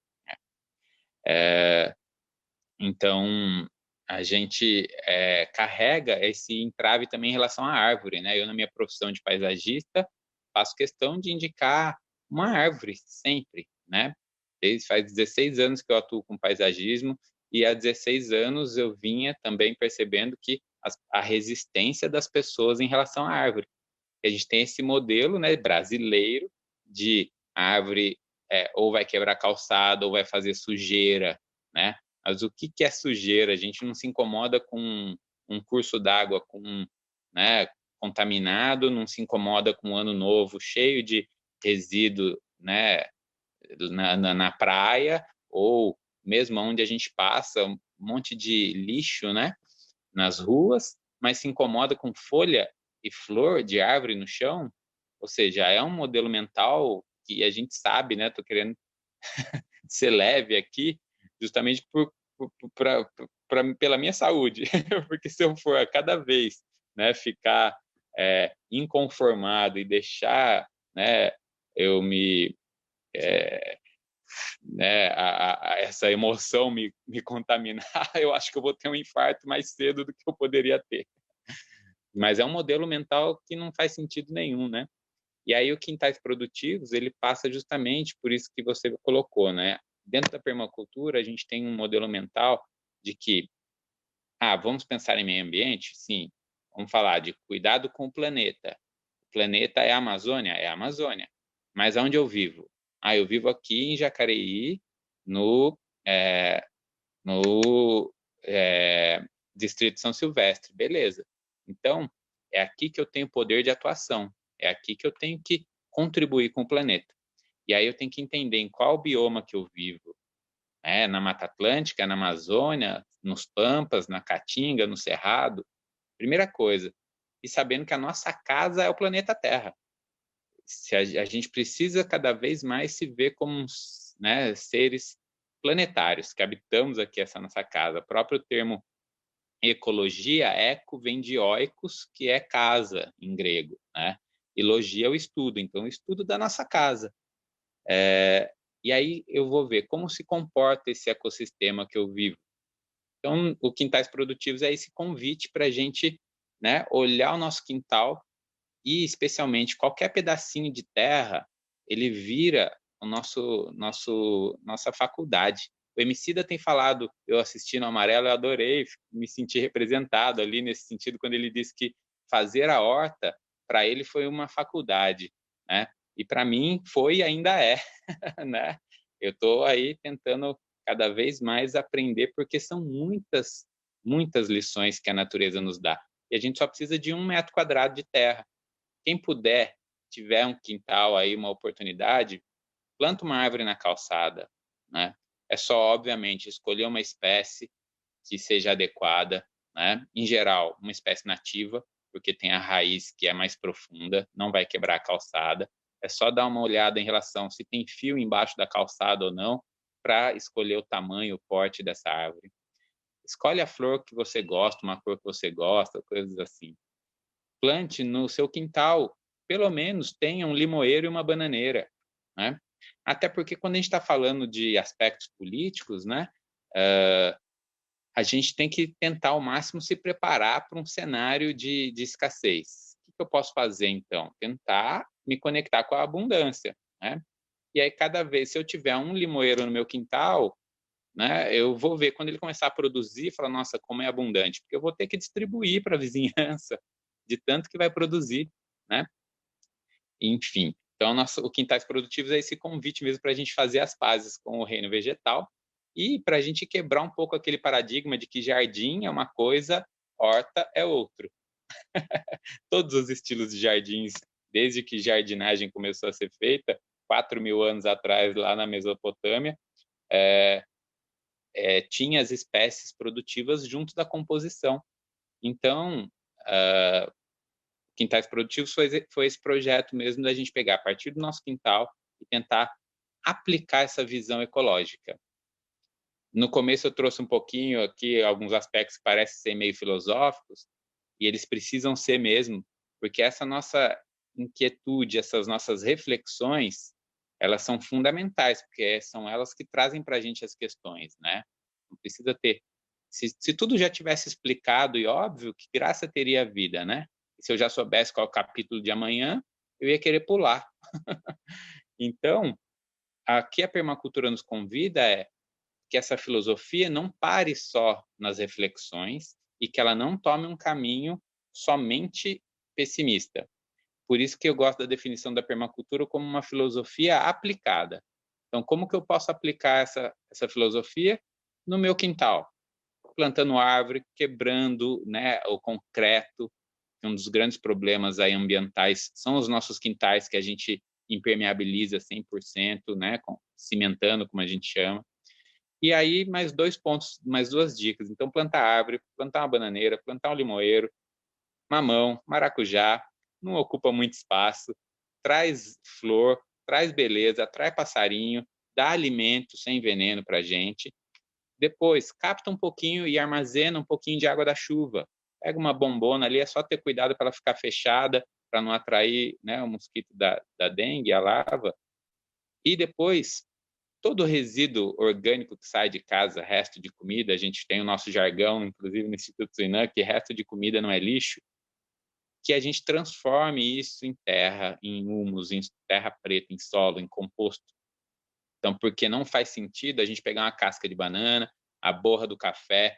Então, a gente carrega esse entrave também em relação à árvore, né? Eu, na minha profissão de paisagista, faço questão de indicar uma árvore sempre, né? Faz 16 anos que eu atuo com paisagismo e há 16 anos eu vinha também percebendo que a resistência das pessoas em relação à árvore. A gente tem esse modelo, né, brasileiro de árvore ou vai quebrar calçada ou vai fazer sujeira, né? Mas o que é sujeira? A gente não se incomoda com um curso d'água né, contaminado, não se incomoda com um ano novo cheio de resíduo, né, na praia, ou mesmo onde a gente passa, um monte de lixo, né, nas ruas, mas se incomoda com folha e flor de árvore no chão. Ou seja, é um modelo mental que a gente sabe, né? Estou querendo ser leve aqui, justamente pela minha saúde, porque se eu for a cada vez, né, ficar inconformado e deixar, né, eu me né, essa emoção me contaminar, eu acho que eu vou ter um infarto mais cedo do que eu poderia ter. Mas é um modelo mental que não faz sentido nenhum, né? E aí o quintais produtivos, ele passa justamente por isso que você colocou, né? Dentro da permacultura, a gente tem um modelo mental de que, vamos pensar em meio ambiente? Sim. Vamos falar de cuidado com o planeta. O planeta é a Amazônia? É a Amazônia. Mas onde eu vivo? Eu vivo aqui em Jacareí, no Distrito São Silvestre. Beleza. Então, é aqui que eu tenho poder de atuação. É aqui que eu tenho que contribuir com o planeta. E aí eu tenho que entender em qual bioma que eu vivo. Na Mata Atlântica, na Amazônia, nos Pampas, na Caatinga, no Cerrado. Primeira coisa. E sabendo que a nossa casa é o planeta Terra. A gente precisa cada vez mais se ver como né, seres planetários, que habitamos aqui essa nossa casa. O próprio termo ecologia, eco, vem de oikos, que é casa em grego, né? E logia é o estudo, então o estudo da nossa casa. E aí eu vou ver como se comporta esse ecossistema que eu vivo. Então, o Quintais Produtivos é esse convite para a gente, né, olhar o nosso quintal e, especialmente, qualquer pedacinho de terra, ele vira o nossa faculdade. O Emicida tem falado, eu assisti no Amarelo, eu adorei, me senti representado ali nesse sentido, quando ele disse que fazer a horta, para ele foi uma faculdade, né? E para mim foi e ainda é, né? Eu estou aí tentando cada vez mais aprender, porque são muitas, muitas lições que a natureza nos dá. E a gente só precisa de 1 metro quadrado de terra. Quem puder, tiver um quintal aí, uma oportunidade, planta uma árvore na calçada, né? É só, obviamente, escolher uma espécie que seja adequada, né? Em geral, uma espécie nativa, porque tem a raiz que é mais profunda, não vai quebrar a calçada. É só dar uma olhada em relação se tem fio embaixo da calçada ou não, para escolher o tamanho, o porte dessa árvore. Escolhe a flor que você gosta, uma cor que você gosta, coisas assim. Plante no seu quintal, pelo menos tenha um limoeiro e uma bananeira, né? Até porque quando a gente está falando de aspectos políticos, né, a gente tem que tentar ao máximo se preparar para um cenário de escassez. O que eu posso fazer, então? Tentar me conectar com a abundância, né? E aí, cada vez, se eu tiver um limoeiro no meu quintal, né, eu vou ver quando ele começar a produzir, falar, nossa, como é abundante, porque eu vou ter que distribuir para a vizinhança, de tanto que vai produzir, né? Enfim, então o Quintais Produtivos é esse convite mesmo para a gente fazer as pazes com o reino vegetal e para a gente quebrar um pouco aquele paradigma de que jardim é uma coisa, horta é outro. Todos os estilos de jardins, desde que jardinagem começou a ser feita, 4.000 anos atrás, lá na Mesopotâmia, tinha as espécies produtivas junto da composição. Então, Quintais Produtivos foi esse projeto mesmo da gente pegar a partir do nosso quintal e tentar aplicar essa visão ecológica. No começo eu trouxe um pouquinho aqui alguns aspectos que parecem ser meio filosóficos, e eles precisam ser mesmo, porque essa nossa inquietude, essas nossas reflexões, elas são fundamentais, porque são elas que trazem para a gente as questões, né? Não precisa ter... Se tudo já tivesse explicado e óbvio, que graça teria a vida, né? Se eu já soubesse qual é o capítulo de amanhã, eu ia querer pular. Então, aqui a permacultura nos convida que essa filosofia não pare só nas reflexões e que ela não tome um caminho somente pessimista. Por isso que eu gosto da definição da permacultura como uma filosofia aplicada. Então, como que eu posso aplicar essa filosofia no meu quintal? Plantando árvore, quebrando, né, o concreto. Um dos grandes problemas aí ambientais são os nossos quintais, que a gente impermeabiliza 100%, né, cimentando, como a gente chama. E aí, mais 2 pontos, mais 2 dicas. Então, plantar árvore, plantar uma bananeira, plantar um limoeiro, mamão, maracujá, não ocupa muito espaço, traz flor, traz beleza, atrai passarinho, dá alimento sem veneno para a gente. Depois, capta um pouquinho e armazena um pouquinho de água da chuva. Pega uma bombona ali, é só ter cuidado para ela ficar fechada, para não atrair, né, o mosquito da dengue, a larva. E depois, todo o resíduo orgânico que sai de casa, resto de comida, a gente tem o nosso jargão, inclusive no Instituto Suinã, que resto de comida não é lixo, que a gente transforme isso em terra, em humus, em terra preta, em solo, em composto. Então, porque não faz sentido a gente pegar uma casca de banana, a borra do café,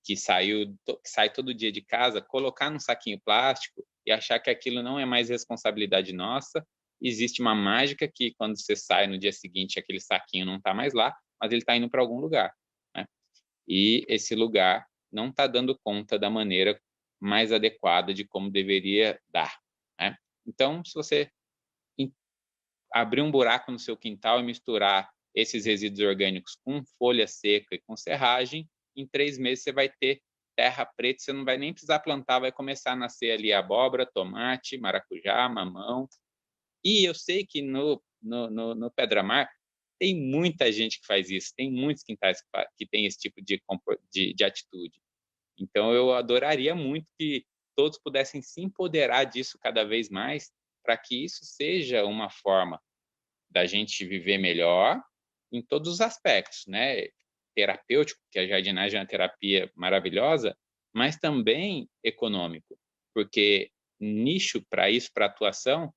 que sai todo dia de casa, colocar num saquinho plástico e achar que aquilo não é mais responsabilidade nossa. Existe uma mágica que quando você sai no dia seguinte, aquele saquinho não está mais lá, mas ele está indo para algum lugar, né? E esse lugar não está dando conta da maneira mais adequada de como deveria dar, né? Então, se você abrir um buraco no seu quintal e misturar esses resíduos orgânicos com folha seca e com serragem, em 3 meses você vai ter terra preta, você não vai nem precisar plantar, vai começar a nascer ali abóbora, tomate, maracujá, mamão. E eu sei que no Pedra-Mar tem muita gente que faz isso, tem muitos quintais que tem esse tipo de atitude. Então eu adoraria muito que todos pudessem se empoderar disso cada vez mais, para que isso seja uma forma da gente viver melhor em todos os aspectos, né? Terapêutico, que a jardinagem é uma terapia maravilhosa, mas também econômico, porque nicho para isso, para atuação,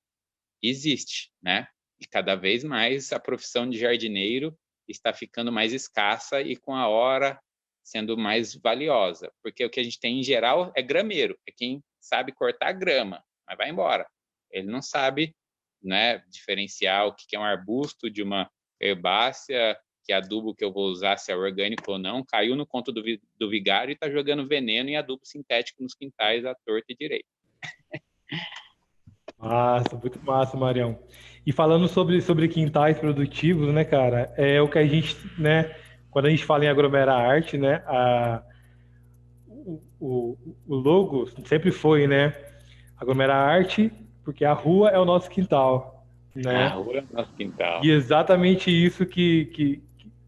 existe, né? E cada vez mais a profissão de jardineiro está ficando mais escassa e com a hora sendo mais valiosa, porque o que a gente tem em geral é grameiro, é quem sabe cortar grama, mas vai embora. Ele não sabe, né, diferenciar o que é um arbusto de uma herbácea, que adubo que eu vou usar, se é orgânico ou não, caiu no conto do vigário e está jogando veneno e adubo sintético nos quintais à torta e direito. Massa, muito massa, Marião. E falando sobre quintais produtivos, né, cara, é o que a gente, né, quando a gente fala em aglomerar arte, né, o logo sempre foi, né, aglomerar arte, porque a rua é o nosso quintal, A né, rua é o nosso quintal. e exatamente isso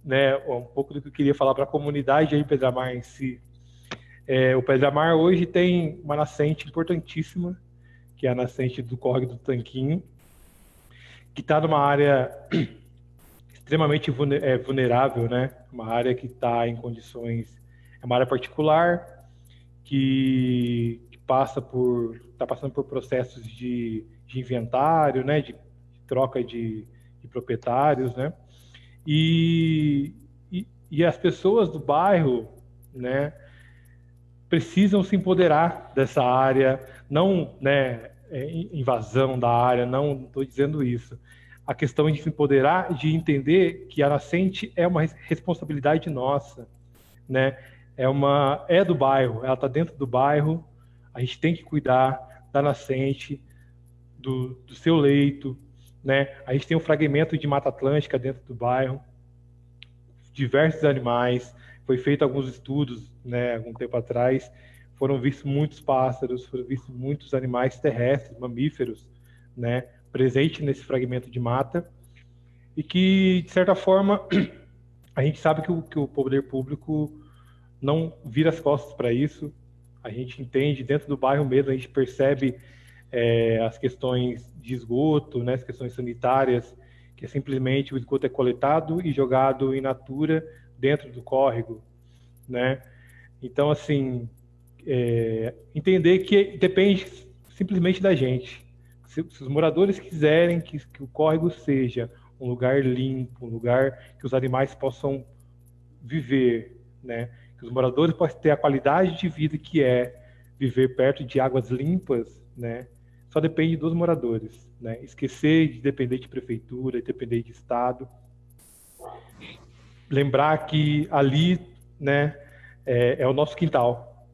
né, um pouco do que eu queria falar para a comunidade aí, Pedramar em si. O Pedramar hoje tem uma nascente importantíssima, que é a nascente do Córrego do Tanquinho, que está numa área extremamente vulnerável, né? Uma área que está em condições, é uma área particular que está passando por processos de inventário, né? De troca de proprietários, né? E, e as pessoas do bairro, né? Precisam se empoderar dessa área, não, né, invasão da área, não estou dizendo isso. A questão de se empoderar, de entender que a nascente é uma responsabilidade nossa, né? É do bairro, ela está dentro do bairro, a gente tem que cuidar da nascente, do seu leito, né? A gente tem um fragmento de Mata Atlântica dentro do bairro, diversos animais, foi feito alguns estudos, né, algum tempo atrás, foram vistos muitos pássaros, foram vistos muitos animais terrestres, mamíferos, né, presentes nesse fragmento de mata, e que, de certa forma, a gente sabe que o poder público não vira as costas para isso, a gente entende, dentro do bairro mesmo, a gente percebe as questões de esgoto, né, as questões sanitárias, que é simplesmente o esgoto é coletado e jogado in natura dentro do córrego, né? Então, assim, entender que depende simplesmente da gente. Se os moradores quiserem que o córrego seja um lugar limpo, um lugar que os animais possam viver, né? Que os moradores possam ter a qualidade de vida que é viver perto de águas limpas, né? Só depende dos moradores, né? Esquecer de depender de prefeitura, de depender de estado, lembrar que ali, né, é o nosso quintal,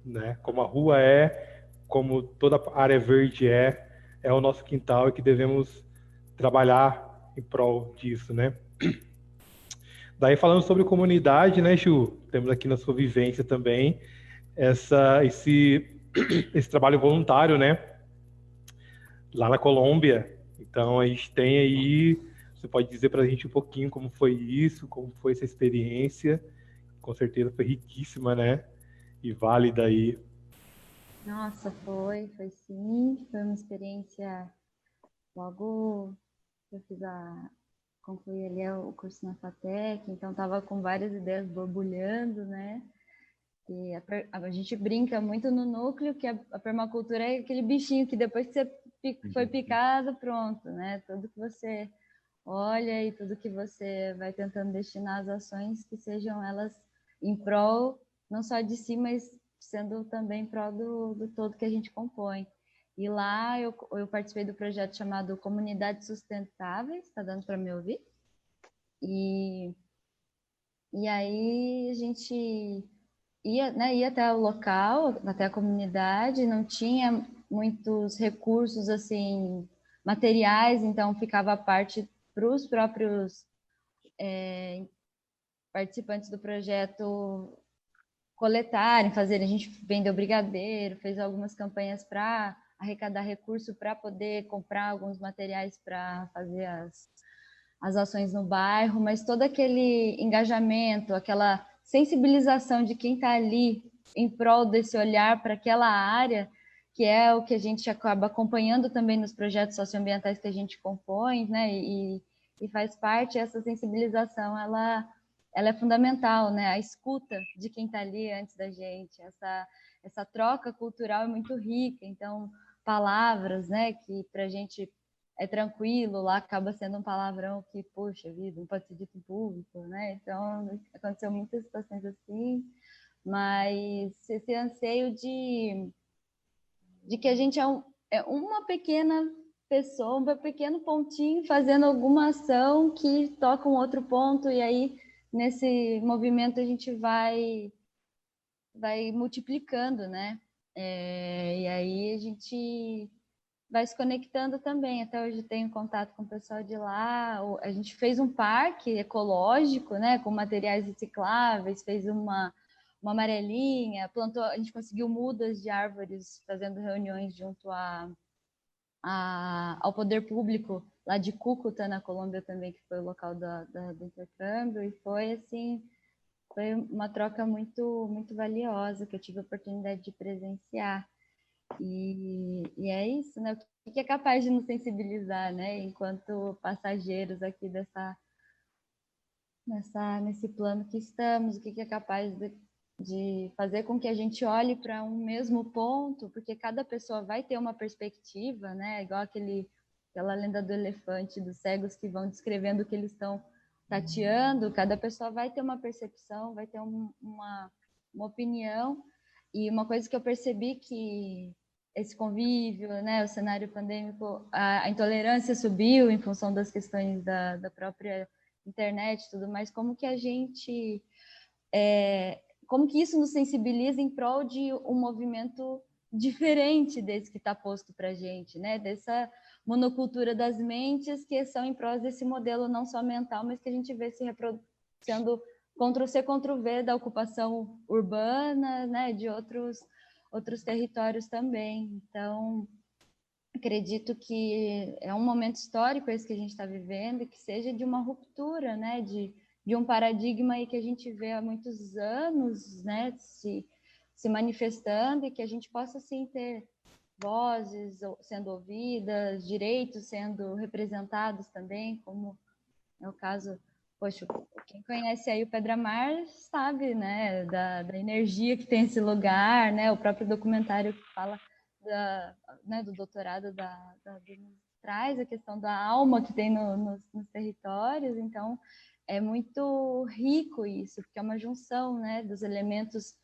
né? Como a rua como toda área verde é o nosso quintal e que devemos trabalhar em prol disso, né? Daí falando sobre comunidade, né, Ju? Temos aqui na sua vivência também esse trabalho voluntário, né? Lá na Colômbia. Então a gente tem aí, você pode dizer para a gente um pouquinho como foi isso, como foi essa experiência? Com certeza foi riquíssima, né? E válida aí. Nossa, foi sim. Foi uma experiência logo que eu concluí ali o curso na FATEC, então estava com várias ideias borbulhando, né? E a gente brinca muito no núcleo que a permacultura é aquele bichinho que depois que você foi picado, pronto, né? Tudo que você olha e tudo que você vai tentando destinar as ações que sejam elas em prol não só de si, mas sendo também em prol do todo que a gente compõe. E lá eu participei do projeto chamado Comunidades Sustentáveis, está dando para me ouvir? E aí a gente ia até o local, até a comunidade, não tinha muitos recursos assim materiais, então ficava a parte para os próprios participantes do projeto coletarem, fazerem. A gente vendeu brigadeiro, fez algumas campanhas para arrecadar recurso para poder comprar alguns materiais para fazer as ações no bairro, mas todo aquele engajamento, aquela sensibilização de quem está ali em prol desse olhar para aquela área, que é o que a gente acaba acompanhando também nos projetos socioambientais que a gente compõe, né? E faz parte, essa sensibilização, ela ela é fundamental, né? A escuta de quem está ali antes da gente, essa troca cultural é muito rica. Então, palavras, né, que para a gente é tranquilo, lá acaba sendo um palavrão que, poxa vida, não pode ser dito em público, né? Então, aconteceu muitas situações assim, mas esse anseio de que a gente é uma pequena pessoa, um pequeno pontinho fazendo alguma ação que toca um outro ponto, e aí nesse movimento a gente vai multiplicando, né? E aí a gente vai se conectando também. Até hoje tenho contato com o pessoal de lá. A gente fez um parque ecológico, né, com materiais recicláveis, fez uma amarelinha, plantou, a gente conseguiu mudas de árvores fazendo reuniões junto ao poder público lá de Cúcuta, na Colômbia também, que foi o local do intercâmbio, e foi assim, foi uma troca muito, muito valiosa que eu tive a oportunidade de presenciar. E é isso, né? O que é capaz de nos sensibilizar, né? Enquanto passageiros aqui nesse plano que estamos, o que é capaz de fazer com que a gente olhe para um mesmo ponto, porque cada pessoa vai ter uma perspectiva, né? Igual aquela lenda do elefante, dos cegos que vão descrevendo o que eles estão tateando, cada pessoa vai ter uma percepção, vai ter uma opinião. E uma coisa que eu percebi que esse convívio, né, o cenário pandêmico, a intolerância subiu em função das questões da própria internet e tudo mais, como que a gente... como que isso nos sensibiliza em prol de um movimento diferente desse que está posto para a gente, né? Dessa monocultura das mentes que são em prol desse modelo não só mental, mas que a gente vê se reproduzindo Ctrl-C, Ctrl-V da ocupação urbana, né? De outros territórios também. Então, acredito que é um momento histórico esse que a gente está vivendo, e que seja de uma ruptura, né? De um paradigma aí que a gente vê há muitos anos, né, se manifestando, e que a gente possa, sim, ter vozes sendo ouvidas, direitos sendo representados também, como é o caso, poxa, quem conhece aí o Pedra Mar sabe, né, da energia que tem esse lugar, né, o próprio documentário que fala né, do doutorado traz a questão da alma que tem nos territórios. Então, é muito rico isso, porque é uma junção, né, dos elementos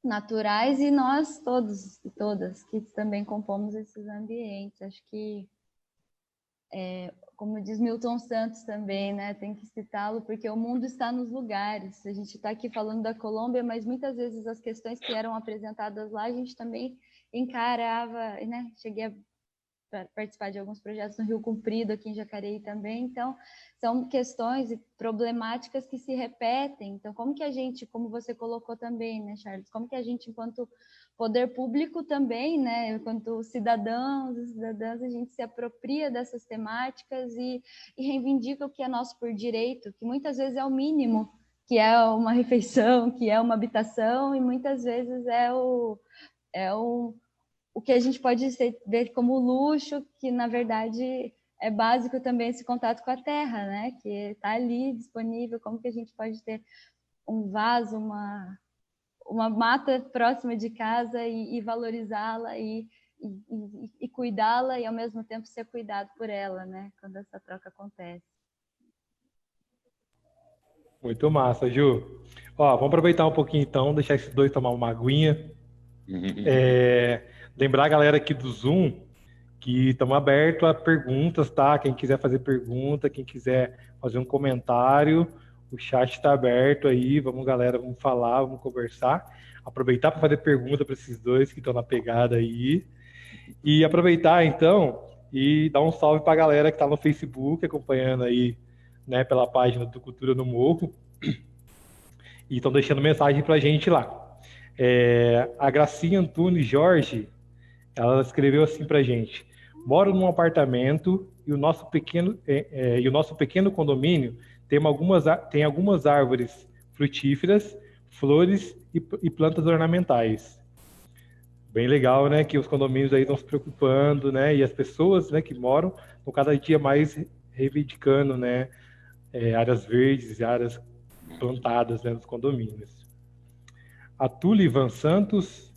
naturais e nós todos e todas que também compomos esses ambientes. Acho que, como diz Milton Santos também, né, tem que citá-lo, porque o mundo está nos lugares. A gente está aqui falando da Colômbia, mas muitas vezes as questões que eram apresentadas lá, a gente também encarava, né, cheguei a participar de alguns projetos no Rio Comprido, aqui em Jacareí também. Então, são questões e problemáticas que se repetem. Então, como que a gente, como você colocou também, né, Charles, como que a gente, enquanto poder público também, né, enquanto cidadãos e cidadãs, a gente se apropria dessas temáticas e reivindica o que é nosso por direito, que muitas vezes é o mínimo, que é uma refeição, que é uma habitação, e muitas vezes é o que a gente pode ver como luxo, que na verdade é básico também esse contato com a terra, né? Que está ali disponível. Como que a gente pode ter um vaso, uma mata próxima de casa e valorizá-la e cuidá-la, e ao mesmo tempo ser cuidado por ela, né? Quando essa troca acontece. Muito massa, Ju. Ó, vamos aproveitar um pouquinho então, deixar esses dois tomar uma aguinha. Lembrar a galera aqui do Zoom que estamos abertos a perguntas, tá? Quem quiser fazer pergunta, quem quiser fazer um comentário, o chat está aberto aí. Vamos, galera, vamos falar, vamos conversar. Aproveitar para fazer pergunta para esses dois que estão na pegada aí. E aproveitar, então, e dar um salve para a galera que está no Facebook, acompanhando aí, né, pela página do Cultura no Morro. E estão deixando mensagem para a gente lá. A Gracinha Antunes Jorge, ela escreveu assim pra gente: moro num apartamento e o nosso pequeno condomínio tem algumas árvores frutíferas, flores e plantas ornamentais. Bem legal, né, que os condomínios aí estão se preocupando, né, e as pessoas, né, que moram estão cada dia mais reivindicando, né, áreas verdes, áreas plantadas, né, nos condomínios. A Tule Van Santos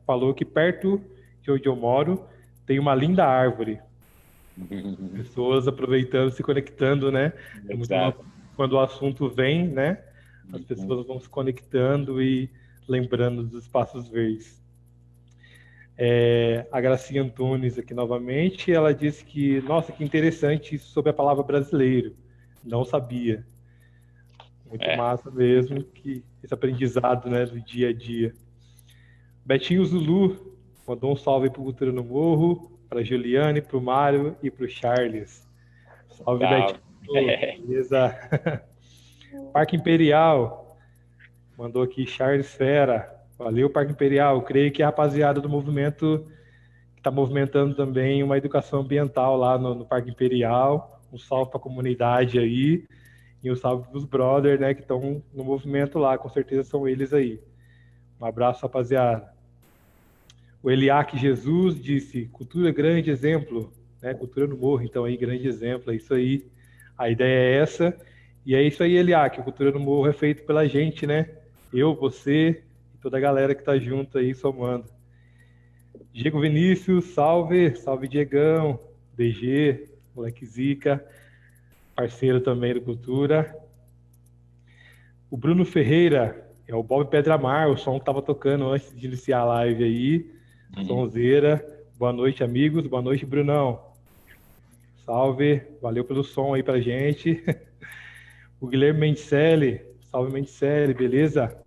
falou que perto de onde eu moro tem uma linda árvore. Pessoas aproveitando, se conectando, né? É muito bom Exato. quando o assunto vem, né? As pessoas vão se conectando e lembrando dos espaços verdes. A Gracinha Antunes aqui novamente, ela disse que, nossa, que interessante isso sobre a palavra brasileiro. Não sabia. Muito massa mesmo, que esse aprendizado, né, do dia a dia. Betinho Zulu mandou um salve para o Cultura no Morro, para Juliane, para o Mário e para o Charles. Salve, Salve. Betinho. Beleza. Parque Imperial mandou aqui Charles Fera. Valeu, Parque Imperial. Creio que a rapaziada do movimento que está movimentando também uma educação ambiental lá no Parque Imperial. Um salve para a comunidade aí. E um salve para os brothers, né, que estão no movimento lá. Com certeza são eles aí. Um abraço, rapaziada. O Eliaque Jesus disse, cultura grande exemplo, né? Cultura no morro, então aí, grande exemplo, é isso aí. A ideia é essa. E é isso aí, Eliaque, a cultura no morro é feito pela gente, né? Eu, você e toda a galera que tá junto aí, somando. Diego Vinícius, salve, salve Diegão, DG, moleque Zica, parceiro também do Cultura. O Bruno Ferreira, é o Bob Pedramar, o som que tava tocando antes de iniciar a live aí. Sonzeira. Boa noite, amigos. Boa noite, Brunão. Salve. Valeu pelo som aí pra gente. O Guilherme Mendicelli. Salve, Mendicelli. Beleza?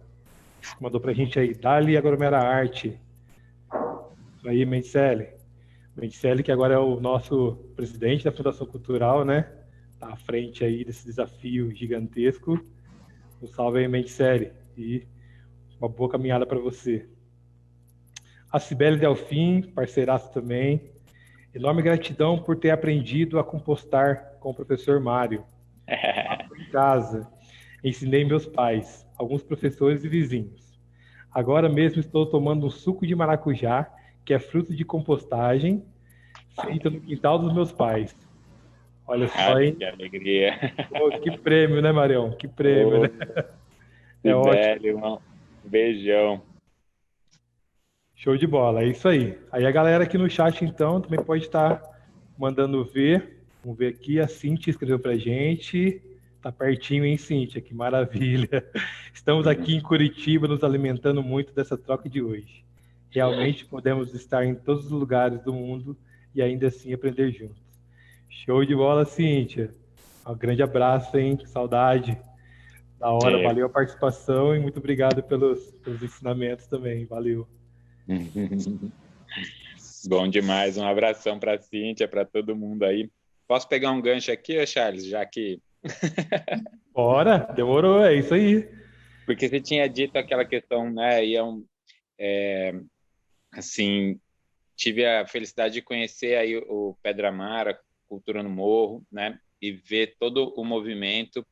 Mandou pra gente aí. Dali Agromera Arte. Isso aí, Mendicelli. Mendicelli, que agora é o nosso presidente da Fundação Cultural, né? Tá à frente aí desse desafio gigantesco. Um salve aí, Mendicelli. E uma boa caminhada para você. A Cibele Delfim, parceiraço também. Enorme gratidão por ter aprendido a compostar com o professor Mário. Em casa, ensinei meus pais, alguns professores e vizinhos. Agora mesmo estou tomando um suco de maracujá, que é fruto de compostagem, feito no quintal dos meus pais. Olha só, hein? Que alegria. Pô, que prêmio, né, Marião? Que prêmio, né? Que É ótimo. belo, irmão. Beijão. Show de bola, é isso aí. Aí a galera aqui no chat, então, também pode estar mandando ver. Vamos ver aqui, a Cintia escreveu pra gente. Tá pertinho, hein, Cintia? Que maravilha. Estamos aqui em Curitiba nos alimentando muito dessa troca de hoje. Realmente podemos estar em todos os lugares do mundo e ainda assim aprender juntos. Show de bola, Cintia. Um grande abraço, hein? Saudade. Da hora, valeu a participação e muito obrigado pelos ensinamentos também. Valeu. Bom demais, um abração para a Cíntia, para todo mundo aí. Posso pegar um gancho aqui, Charles, já que... Bora, demorou, é isso aí. Porque você tinha dito aquela questão, né, assim, tive a felicidade de conhecer aí o Pedramar, a Cultura no Morro, né, e ver todo o movimento,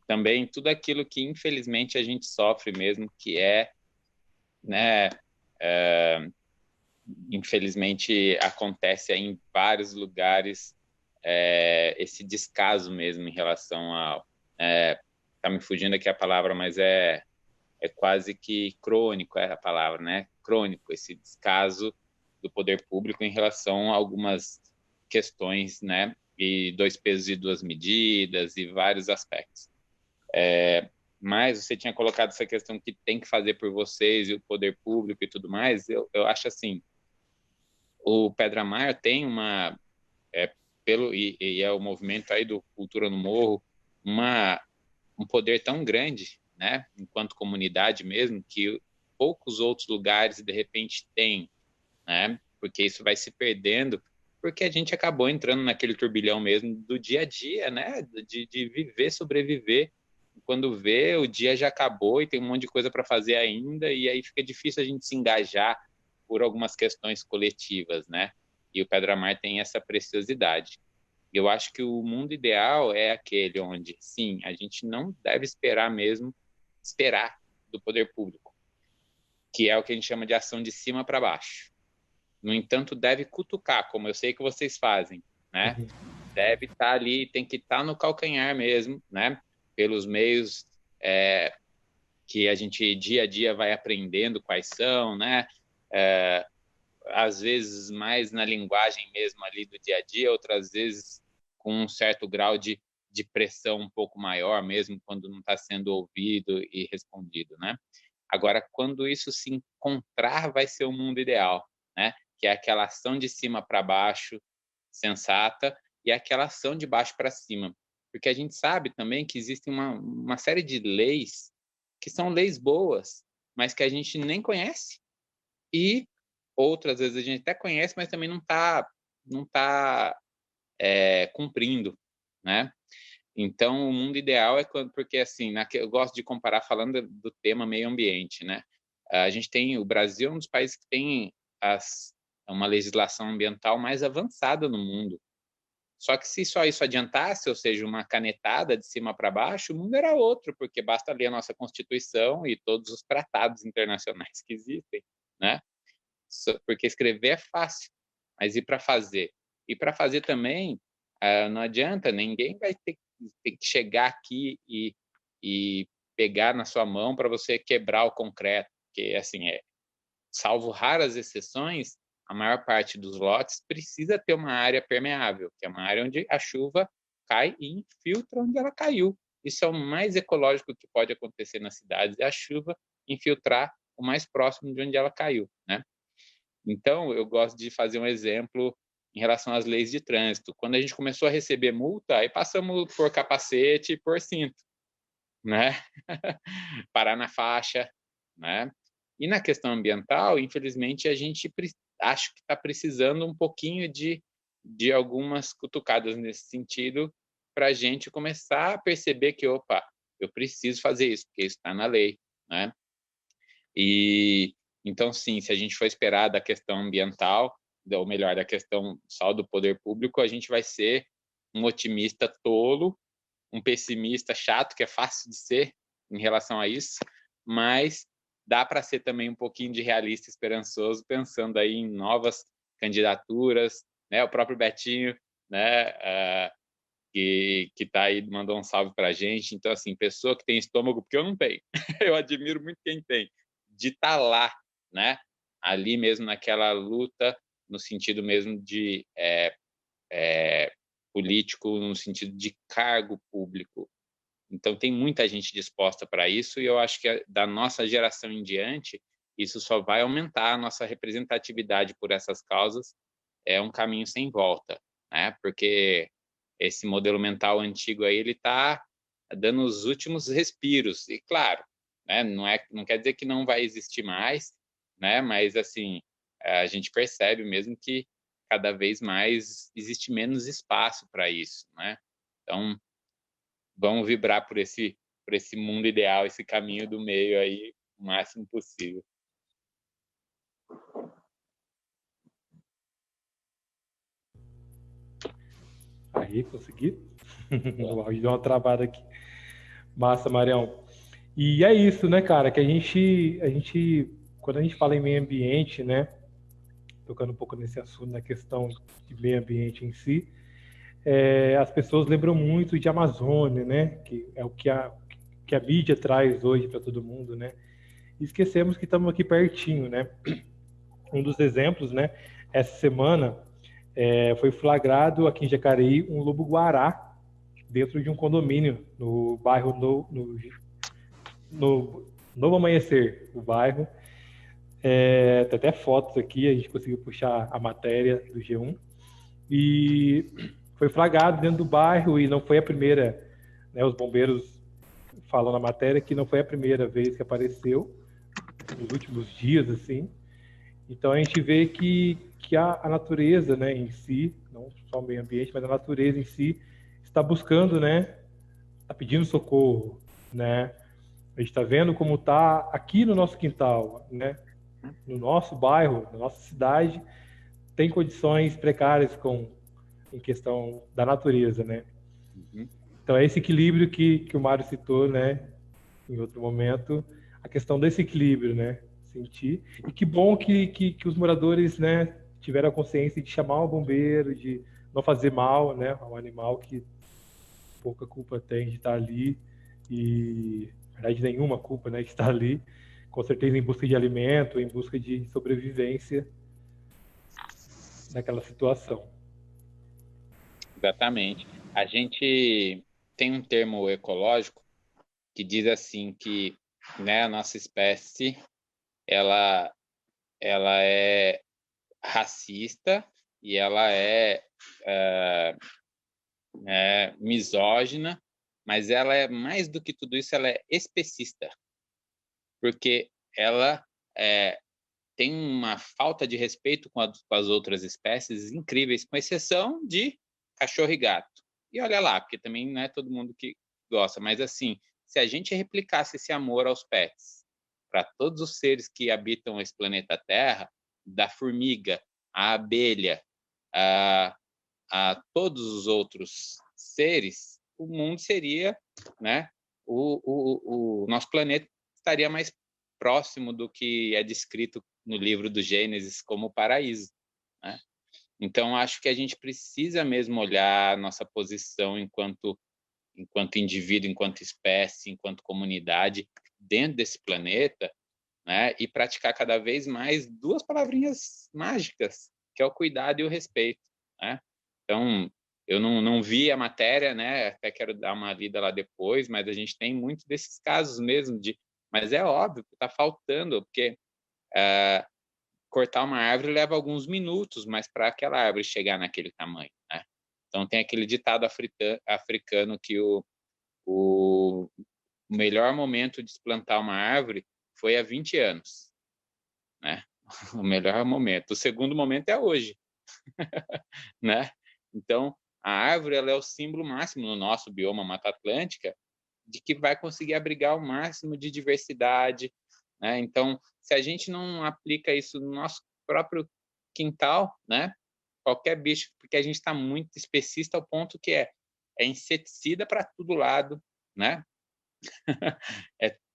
também tudo aquilo que infelizmente a gente sofre mesmo, que né, infelizmente acontece aí em vários lugares, esse descaso mesmo em relação ao... tá me fugindo aqui a palavra, mas é quase que crônico a palavra, né? Crônico, esse descaso do poder público em relação a algumas questões, né? E 2 pesos e 2 medidas e vários aspectos. Mas você tinha colocado essa questão que tem que fazer por vocês e o poder público e tudo mais. Eu acho assim, o Pedramar tem uma... e é o movimento aí do Cultura no Morro, um poder tão grande, né, enquanto comunidade mesmo, que poucos outros lugares de repente têm, né, porque isso vai se perdendo, porque a gente acabou entrando naquele turbilhão mesmo do dia a dia, né, de viver, sobreviver, quando vê, o dia já acabou e tem um monte de coisa para fazer ainda, e aí fica difícil a gente se engajar por algumas questões coletivas, né, e o Pedramar tem essa preciosidade. Eu acho que o mundo ideal é aquele onde, sim, a gente não deve esperar do poder público, que é o que a gente chama de ação de cima para baixo. No entanto, deve cutucar, como eu sei que vocês fazem, né? Deve estar ali, tem que estar no calcanhar mesmo, né? pelos meios que a gente dia a dia vai aprendendo quais são, né? Às vezes mais na linguagem mesmo ali do dia a dia, outras vezes com um certo grau de pressão um pouco maior, mesmo quando não está sendo ouvido e respondido, né? Agora, quando isso se encontrar, vai ser o mundo ideal, né? Que é aquela ação de cima para baixo, sensata, e aquela ação de baixo para cima. Porque a gente sabe também que existe uma série de leis que são leis boas, mas que a gente nem conhece, e outras vezes a gente até conhece, mas também não tá cumprindo, né? Então, o mundo ideal é quando, porque assim, eu gosto de comparar falando do tema meio ambiente, né? A gente tem, o Brasil é um dos países que tem uma legislação ambiental mais avançada no mundo. Só que se só isso adiantasse, ou seja, uma canetada de cima para baixo, o mundo era outro, porque basta ler a nossa Constituição e todos os tratados internacionais que existem, né? Porque escrever é fácil, mas e para fazer? E para fazer também, não adianta, ninguém vai ter que chegar aqui e pegar na sua mão para você quebrar o concreto, porque, assim, salvo raras exceções, a maior parte dos lotes precisa ter uma área permeável, que é uma área onde a chuva cai e infiltra onde ela caiu. Isso é o mais ecológico que pode acontecer nas cidades, é a chuva infiltrar o mais próximo de onde ela caiu, né? Então, eu gosto de fazer um exemplo em relação às leis de trânsito. Quando a gente começou a receber multa, aí passamos por capacete e por cinto, né? Parar na faixa, né? E na questão ambiental, infelizmente, a gente acho que está precisando um pouquinho de algumas cutucadas nesse sentido para a gente começar a perceber que, opa, eu preciso fazer isso, porque isso está na lei, né? E então, sim, se a gente for esperar da questão ambiental, ou melhor, da questão só do poder público, a gente vai ser um otimista tolo, um pessimista chato, que é fácil de ser em relação a isso, mas dá para ser também um pouquinho de realista esperançoso, pensando aí em novas candidaturas, né? O próprio Betinho, né? Que está aí, mandou um salve para a gente. Então, assim, pessoa que tem estômago, porque eu não tenho, eu admiro muito quem tem, de estar lá, né? Ali mesmo naquela luta, no sentido mesmo de político, no sentido de cargo público. Então, tem muita gente disposta para isso, e eu acho que da nossa geração em diante, isso só vai aumentar a nossa representatividade por essas causas. É um caminho sem volta, né? Porque esse modelo mental antigo aí, ele está dando os últimos respiros. E, claro, né, não quer dizer que não vai existir mais, né? Mas, assim, a gente percebe mesmo que cada vez mais existe menos espaço para isso, né? Então, vamos vibrar por esse mundo ideal, esse caminho do meio aí, o máximo possível. Aí, consegui. O áudio deu uma travada aqui. Massa, Marião. E é isso, né, cara, que a gente, quando a gente fala em meio ambiente, né, tocando um pouco nesse assunto, na questão de meio ambiente em si, as pessoas lembram muito de Amazônia, né, que é o que a mídia traz hoje para todo mundo, né, e esquecemos que estamos aqui pertinho, né. Um dos exemplos, né, essa semana foi flagrado aqui em Jacareí um lobo-guará dentro de um condomínio no bairro no Novo Amanhecer, o bairro. Tem até fotos aqui, a gente conseguiu puxar a matéria do G1. E foi flagrado dentro do bairro, e não foi a primeira, né, os bombeiros falam na matéria que não foi a primeira vez que apareceu, nos últimos dias, assim. Então a gente vê que a natureza, né, em si, não só o meio ambiente, mas a natureza em si, está buscando, né, está pedindo socorro, né. A gente está vendo como está aqui no nosso quintal, né? No nosso bairro, na nossa cidade, tem condições precárias em questão da natureza, né? Uhum. Então é esse equilíbrio que o Mário citou, né? Em outro momento, a questão desse equilíbrio, né? Sentir. E que bom que os moradores, né, tiveram a consciência de chamar o bombeiro, de não fazer mal, né, ao animal que pouca culpa tem de estar ali, e, na verdade, nenhuma culpa, né? Está ali, com certeza, em busca de alimento, em busca de sobrevivência naquela situação. Exatamente. A gente tem um termo ecológico que diz assim que, né, a nossa espécie ela é racista e ela é misógina, mas ela é mais do que tudo isso, ela é especista, porque ela tem uma falta de respeito com as outras espécies incríveis, com exceção de cachorro e gato. E olha lá, porque também não é todo mundo que gosta, mas assim, se a gente replicasse esse amor aos pets para todos os seres que habitam esse planeta Terra, da formiga, à abelha, a todos os outros seres, o mundo seria, né, o nosso planeta estaria mais próximo do que é descrito no livro do Gênesis como paraíso, né? Então, acho que a gente precisa mesmo olhar a nossa posição enquanto indivíduo, enquanto espécie, enquanto comunidade dentro desse planeta, né? E praticar cada vez mais duas palavrinhas mágicas, que é o cuidado e o respeito, né? Então, eu não vi a matéria, né? Até quero dar uma lida lá depois, mas a gente tem muito desses casos mesmo mas é óbvio que está faltando, porque cortar uma árvore leva alguns minutos, mas para aquela árvore chegar naquele tamanho, né? Então tem aquele ditado africano que o melhor momento de plantar uma árvore foi há 20 anos, né? O melhor momento. O segundo momento é hoje, né? Então, a árvore ela é o símbolo máximo no nosso bioma Mata Atlântica de que vai conseguir abrigar o máximo de diversidade, né? Então, se a gente não aplica isso no nosso próprio quintal, né? Qualquer bicho, porque a gente está muito especista ao ponto que é inseticida para todo lado, né?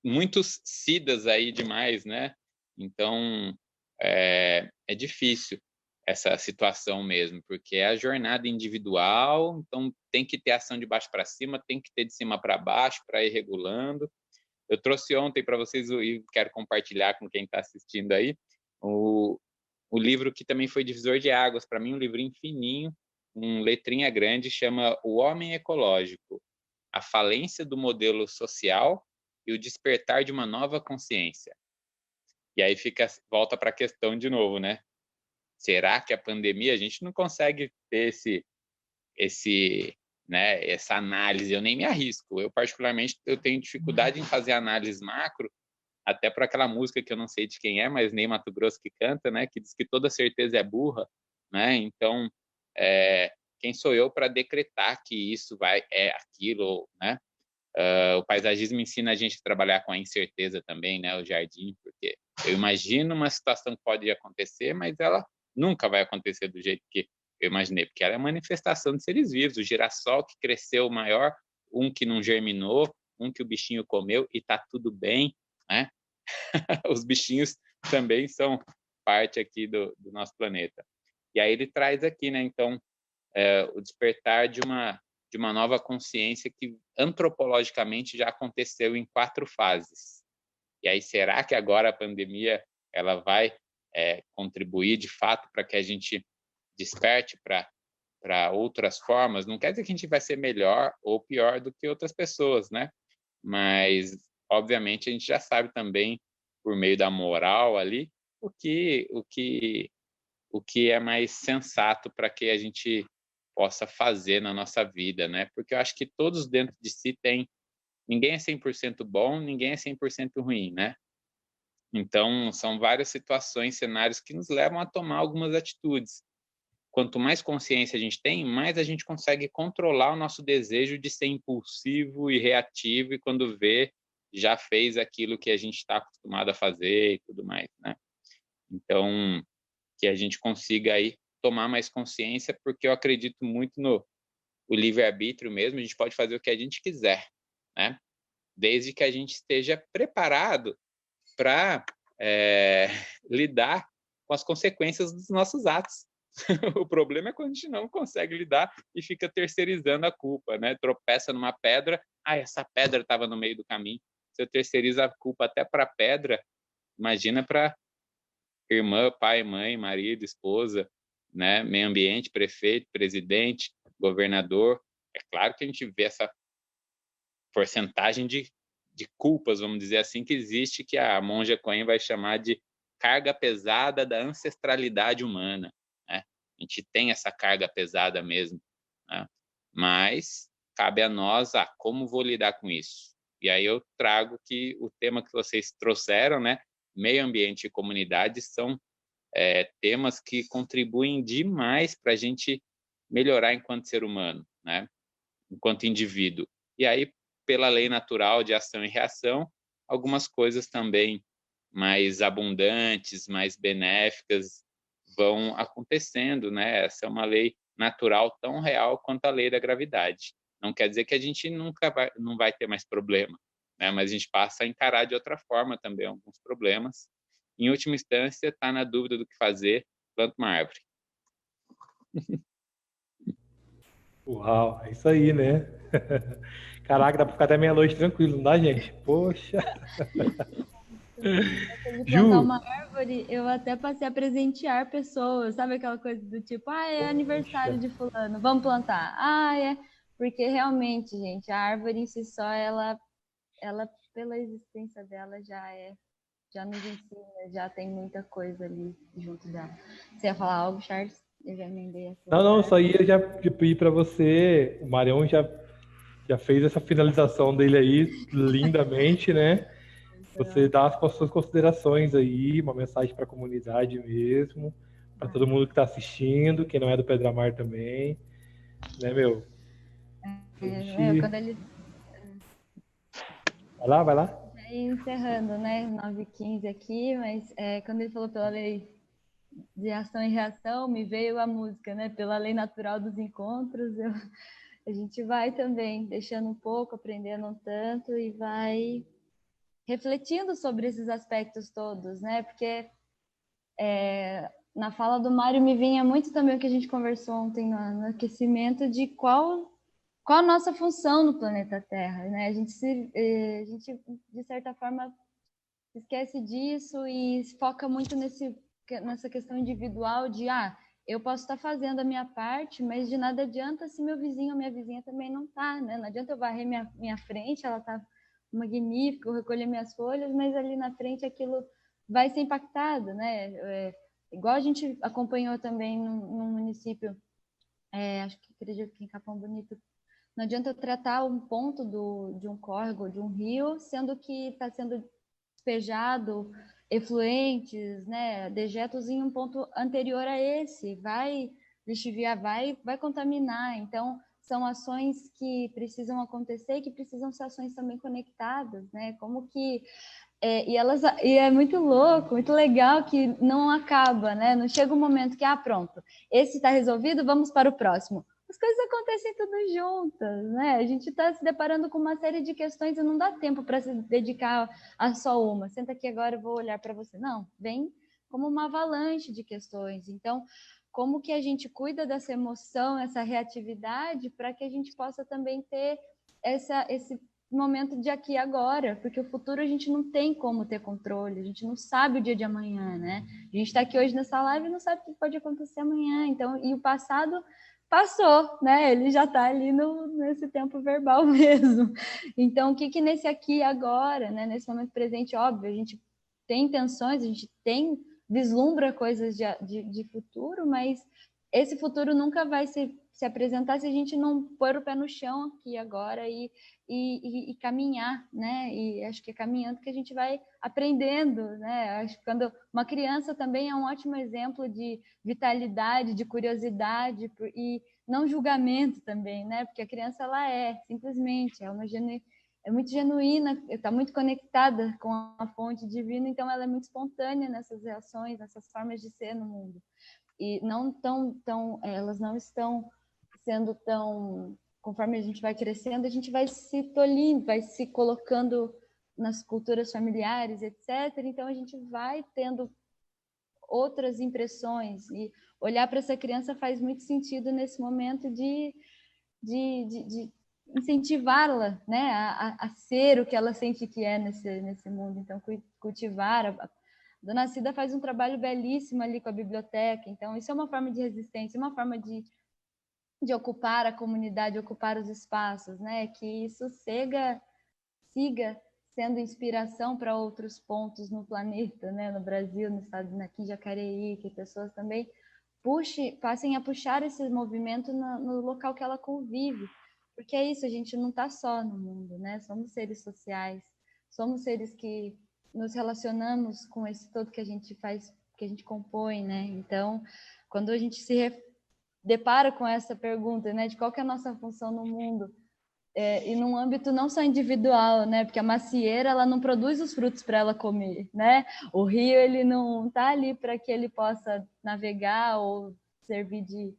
Muitos sidas aí demais, né? Então, é difícil essa situação mesmo, porque é a jornada individual, então tem que ter ação de baixo para cima, tem que ter de cima para baixo para ir regulando. Eu trouxe ontem para vocês e quero compartilhar com quem está assistindo aí o livro que também foi divisor de águas para mim, um livrinho fininho, letrinha grande, chama O Homem Ecológico, a falência do modelo social e o despertar de uma nova consciência. E aí volta para a questão de novo, né? Será que a pandemia, a gente não consegue ter essa análise? Eu nem me arrisco. Eu, particularmente, eu tenho dificuldade em fazer análise macro, até por aquela música que eu não sei de quem é, mas nem Mato Grosso que canta, né? Que diz que toda certeza é burra, né? Então, quem sou eu para decretar que isso é aquilo, né? O paisagismo ensina a gente a trabalhar com a incerteza também, né? O jardim, porque eu imagino uma situação que pode acontecer, mas ela nunca vai acontecer do jeito que eu imaginei, porque ela é a manifestação de seres vivos, o girassol que cresceu maior, um que não germinou, um que o bichinho comeu e tá tudo bem, né? Os bichinhos também são parte aqui do nosso planeta. E aí ele traz aqui, né? Então, o despertar de uma nova consciência que antropologicamente já aconteceu em 4 fases. E aí, será que agora a pandemia ela vai contribuir de fato para que a gente desperte para outras formas? Não quer dizer que a gente vai ser melhor ou pior do que outras pessoas, né? Mas, obviamente, a gente já sabe também, por meio da moral ali, o que é mais sensato para que a gente possa fazer na nossa vida, né? Porque eu acho que todos dentro de si têm... Ninguém é 100% bom, ninguém é 100% ruim, né? Então, são várias situações, cenários que nos levam a tomar algumas atitudes. Quanto mais consciência a gente tem, mais a gente consegue controlar o nosso desejo de ser impulsivo e reativo, e quando vê, já fez aquilo que a gente está acostumado a fazer e tudo mais, né? Então, que a gente consiga aí tomar mais consciência, porque eu acredito muito no livre-arbítrio mesmo, a gente pode fazer o que a gente quiser, né? Desde que a gente esteja preparado para lidar com as consequências dos nossos atos. O problema é quando a gente não consegue lidar e fica terceirizando a culpa, né? Tropeça numa pedra essa pedra estava no meio do caminho. Se eu terceirizo a culpa até para a pedra, imagina para irmã, pai, mãe, marido, esposa, né? Meio ambiente, prefeito, presidente, governador. É claro que a gente vê essa porcentagem de culpas, vamos dizer assim, que existe, que a Monja Coen vai chamar de carga pesada da ancestralidade humana, né? A gente tem essa carga pesada mesmo, né? Mas cabe a nós, como vou lidar com isso? E aí eu trago que o tema que vocês trouxeram, né, meio ambiente e comunidade, são temas que contribuem demais para a gente melhorar enquanto ser humano, né, enquanto indivíduo. E aí, pela lei natural de ação e reação, algumas coisas também mais abundantes, mais benéficas vão acontecendo, né? Essa é uma lei natural tão real quanto a lei da gravidade. Não quer dizer que a gente não vai ter mais problema, né? Mas a gente passa a encarar de outra forma também alguns problemas. Em última instância, está na dúvida do que fazer, planta uma árvore. Uau, é isso aí, né? Caraca, dá pra ficar até meia-noite tranquilo, não dá, gente? Poxa. De plantar Ju, uma árvore, eu até passei a presentear pessoas, sabe aquela coisa do tipo, é aniversário de fulano, vamos plantar. É, porque realmente, gente, a árvore em si só, ela pela existência dela já nos ensina, já tem muita coisa ali junto dela. Você ia falar algo, Charles? Eu já emendei a sua não, parte. isso aí eu já pedi pra você. O Marião já fez essa finalização dele aí lindamente, né? Você dá as suas considerações aí, uma mensagem para a comunidade mesmo, para todo mundo que está assistindo, quem não é do Pedramar também, né, meu? A gente... Quando ele Vai lá, vai lá. encerrando, né, 9h15 aqui, mas quando ele falou pela lei de ação e reação, me veio a música, né, pela lei natural dos encontros, a gente vai também deixando um pouco, aprendendo um tanto e vai refletindo sobre esses aspectos todos, né, porque na fala do Mário me vinha muito também o que a gente conversou ontem no aquecimento de qual a nossa função no planeta Terra, né? A gente, de certa forma, esquece disso e se foca muito nessa questão individual de, eu posso estar fazendo a minha parte, mas de nada adianta se meu vizinho ou minha vizinha também não está, né? Não adianta eu varrer minha frente, ela está magnífica, eu recolher minhas folhas, mas ali na frente aquilo vai ser impactado, né? Igual a gente acompanhou também num município, acho que acredito que em Capão Bonito, não adianta eu tratar um ponto de um córrego, de um rio, sendo que está sendo despejado efluentes, né, dejetos em um ponto anterior a esse, vai lixiviar, vai contaminar. Então, são ações que precisam acontecer e que precisam ser ações também conectadas, né? Como que e é muito louco, muito legal que não acaba, né? Não chega um momento que, pronto, esse está resolvido, vamos para o próximo. As coisas acontecem tudo juntas, né? A gente está se deparando com uma série de questões e não dá tempo para se dedicar a só uma. Senta aqui agora, eu vou olhar para você. Não, vem como uma avalanche de questões. Então, como que a gente cuida dessa emoção, essa reatividade, para que a gente possa também ter esse momento de aqui e agora, porque o futuro a gente não tem como ter controle, a gente não sabe o dia de amanhã, né? A gente está aqui hoje nessa live e não sabe o que pode acontecer amanhã, então, e o passado passou, né? Ele já está ali nesse tempo verbal mesmo. Então, o que nesse aqui e agora, né? Nesse momento presente, óbvio, a gente tem intenções, a gente vislumbra coisas de futuro, mas esse futuro nunca vai se apresentar se a gente não pôr o pé no chão aqui agora e caminhar, né? E acho que é caminhando que a gente vai aprendendo, né? Acho que quando uma criança também é um ótimo exemplo de vitalidade, de curiosidade e não julgamento também, né? Porque a criança ela simplesmente é muito genuína, está muito conectada com a fonte divina, então ela é muito espontânea nessas reações, nessas formas de ser no mundo. E não elas não estão sendo tão, conforme a gente vai crescendo, a gente vai se tolhindo, vai se colocando nas culturas familiares, etc. Então a gente vai tendo outras impressões e olhar para essa criança faz muito sentido nesse momento de incentivá-la, né, a ser o que ela sente que é nesse mundo. Então, cultivar. A Dona Cida faz um trabalho belíssimo ali com a biblioteca. Então, isso é uma forma de resistência, uma forma de ocupar a comunidade, ocupar os espaços, né? Que isso siga sendo inspiração para outros pontos no planeta, né? No Brasil, no estado, aqui em Jacareí, que pessoas também passem a puxar esse movimento no local que ela convive. Porque é isso, a gente não está só no mundo, né? Somos seres sociais, somos seres que nos relacionamos com esse todo que a gente faz, que a gente compõe, né? Então, quando a gente se depara com essa pergunta, né, de qual que é a nossa função no mundo, e num âmbito não só individual, né, porque a macieira ela não produz os frutos para ela comer, né, o rio ele não está ali para que ele possa navegar ou servir de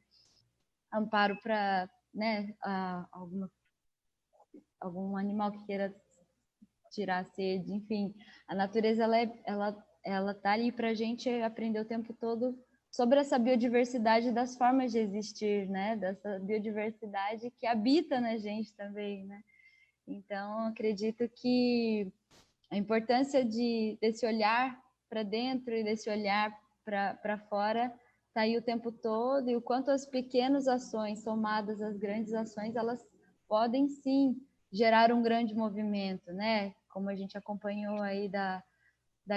amparo para, né, algum animal que queira tirar a sede, enfim, a natureza ela tá ali para a gente aprender o tempo todo sobre essa biodiversidade das formas de existir, né? Dessa biodiversidade que habita na gente também, né? Então, acredito que a importância desse olhar para dentro e desse olhar para fora está aí o tempo todo, e o quanto as pequenas ações somadas às grandes ações, elas podem sim gerar um grande movimento, né? Como a gente acompanhou aí da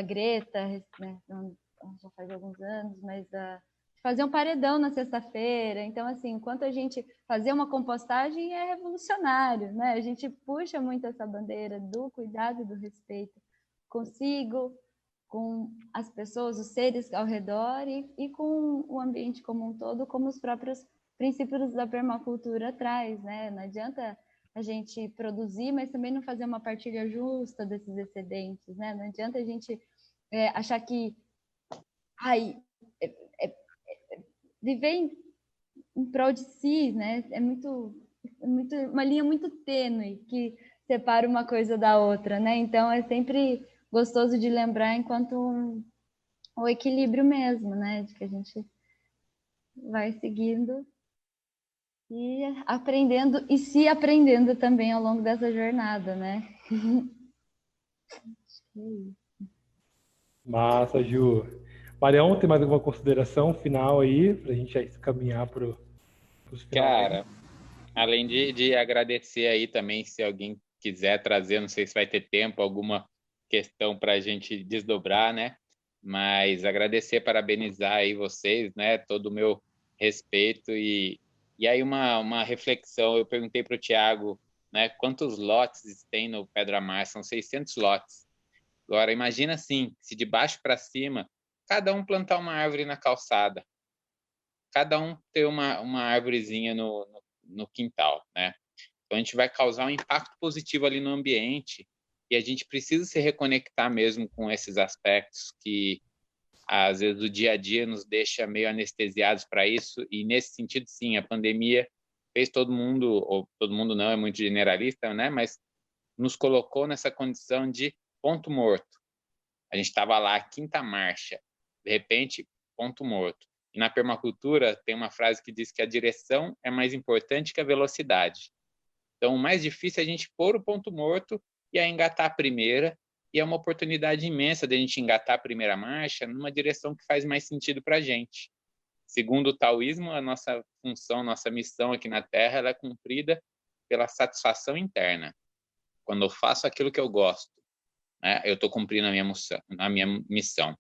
Greta, né? Já faz alguns anos, mas fazer um paredão na sexta-feira. Então, assim, enquanto a gente fazer uma compostagem é revolucionário, né? A gente puxa muito essa bandeira do cuidado e do respeito consigo, com as pessoas, os seres ao redor e com o ambiente como um todo, como os próprios princípios da permacultura traz, né? Não adianta a gente produzir, mas também não fazer uma partilha justa desses excedentes, né? Não adianta a gente achar que viver em prol de si, né? É muito uma linha muito tênue que separa uma coisa da outra, né? Então é sempre gostoso de lembrar enquanto o equilíbrio mesmo, né? De que a gente vai seguindo e aprendendo e se aprendendo também ao longo dessa jornada, né? Massa, Ju. Marião, tem mais alguma consideração final aí para a gente já caminhar para os finalmente? Cara, além de agradecer aí também, se alguém quiser trazer, não sei se vai ter tempo, alguma questão para a gente desdobrar, né? Mas agradecer, parabenizar aí vocês, né? Todo o meu respeito e aí uma reflexão. Eu perguntei para o Thiago, né? Quantos lotes tem no Pedra Mar? São 600 lotes. Agora, imagina assim, se de baixo para cima, cada um plantar uma árvore na calçada, cada um ter uma árvorezinha no quintal, né? Então, a gente vai causar um impacto positivo ali no ambiente e a gente precisa se reconectar mesmo com esses aspectos que, às vezes, o dia a dia nos deixa meio anestesiados para isso. E, nesse sentido, sim, a pandemia fez todo mundo, ou todo mundo não, é muito generalista, né? Mas nos colocou nessa condição de ponto morto. A gente estava lá, quinta marcha, de repente, ponto morto. E na permacultura tem uma frase que diz que a direção é mais importante que a velocidade. Então, o mais difícil é a gente pôr o ponto morto e aí engatar a primeira, e é uma oportunidade imensa de a gente engatar a primeira marcha numa direção que faz mais sentido para a gente. Segundo o taoísmo, a nossa função, nossa missão aqui na Terra, ela é cumprida pela satisfação interna. Quando eu faço aquilo que eu gosto, né, eu estou cumprindo a minha missão.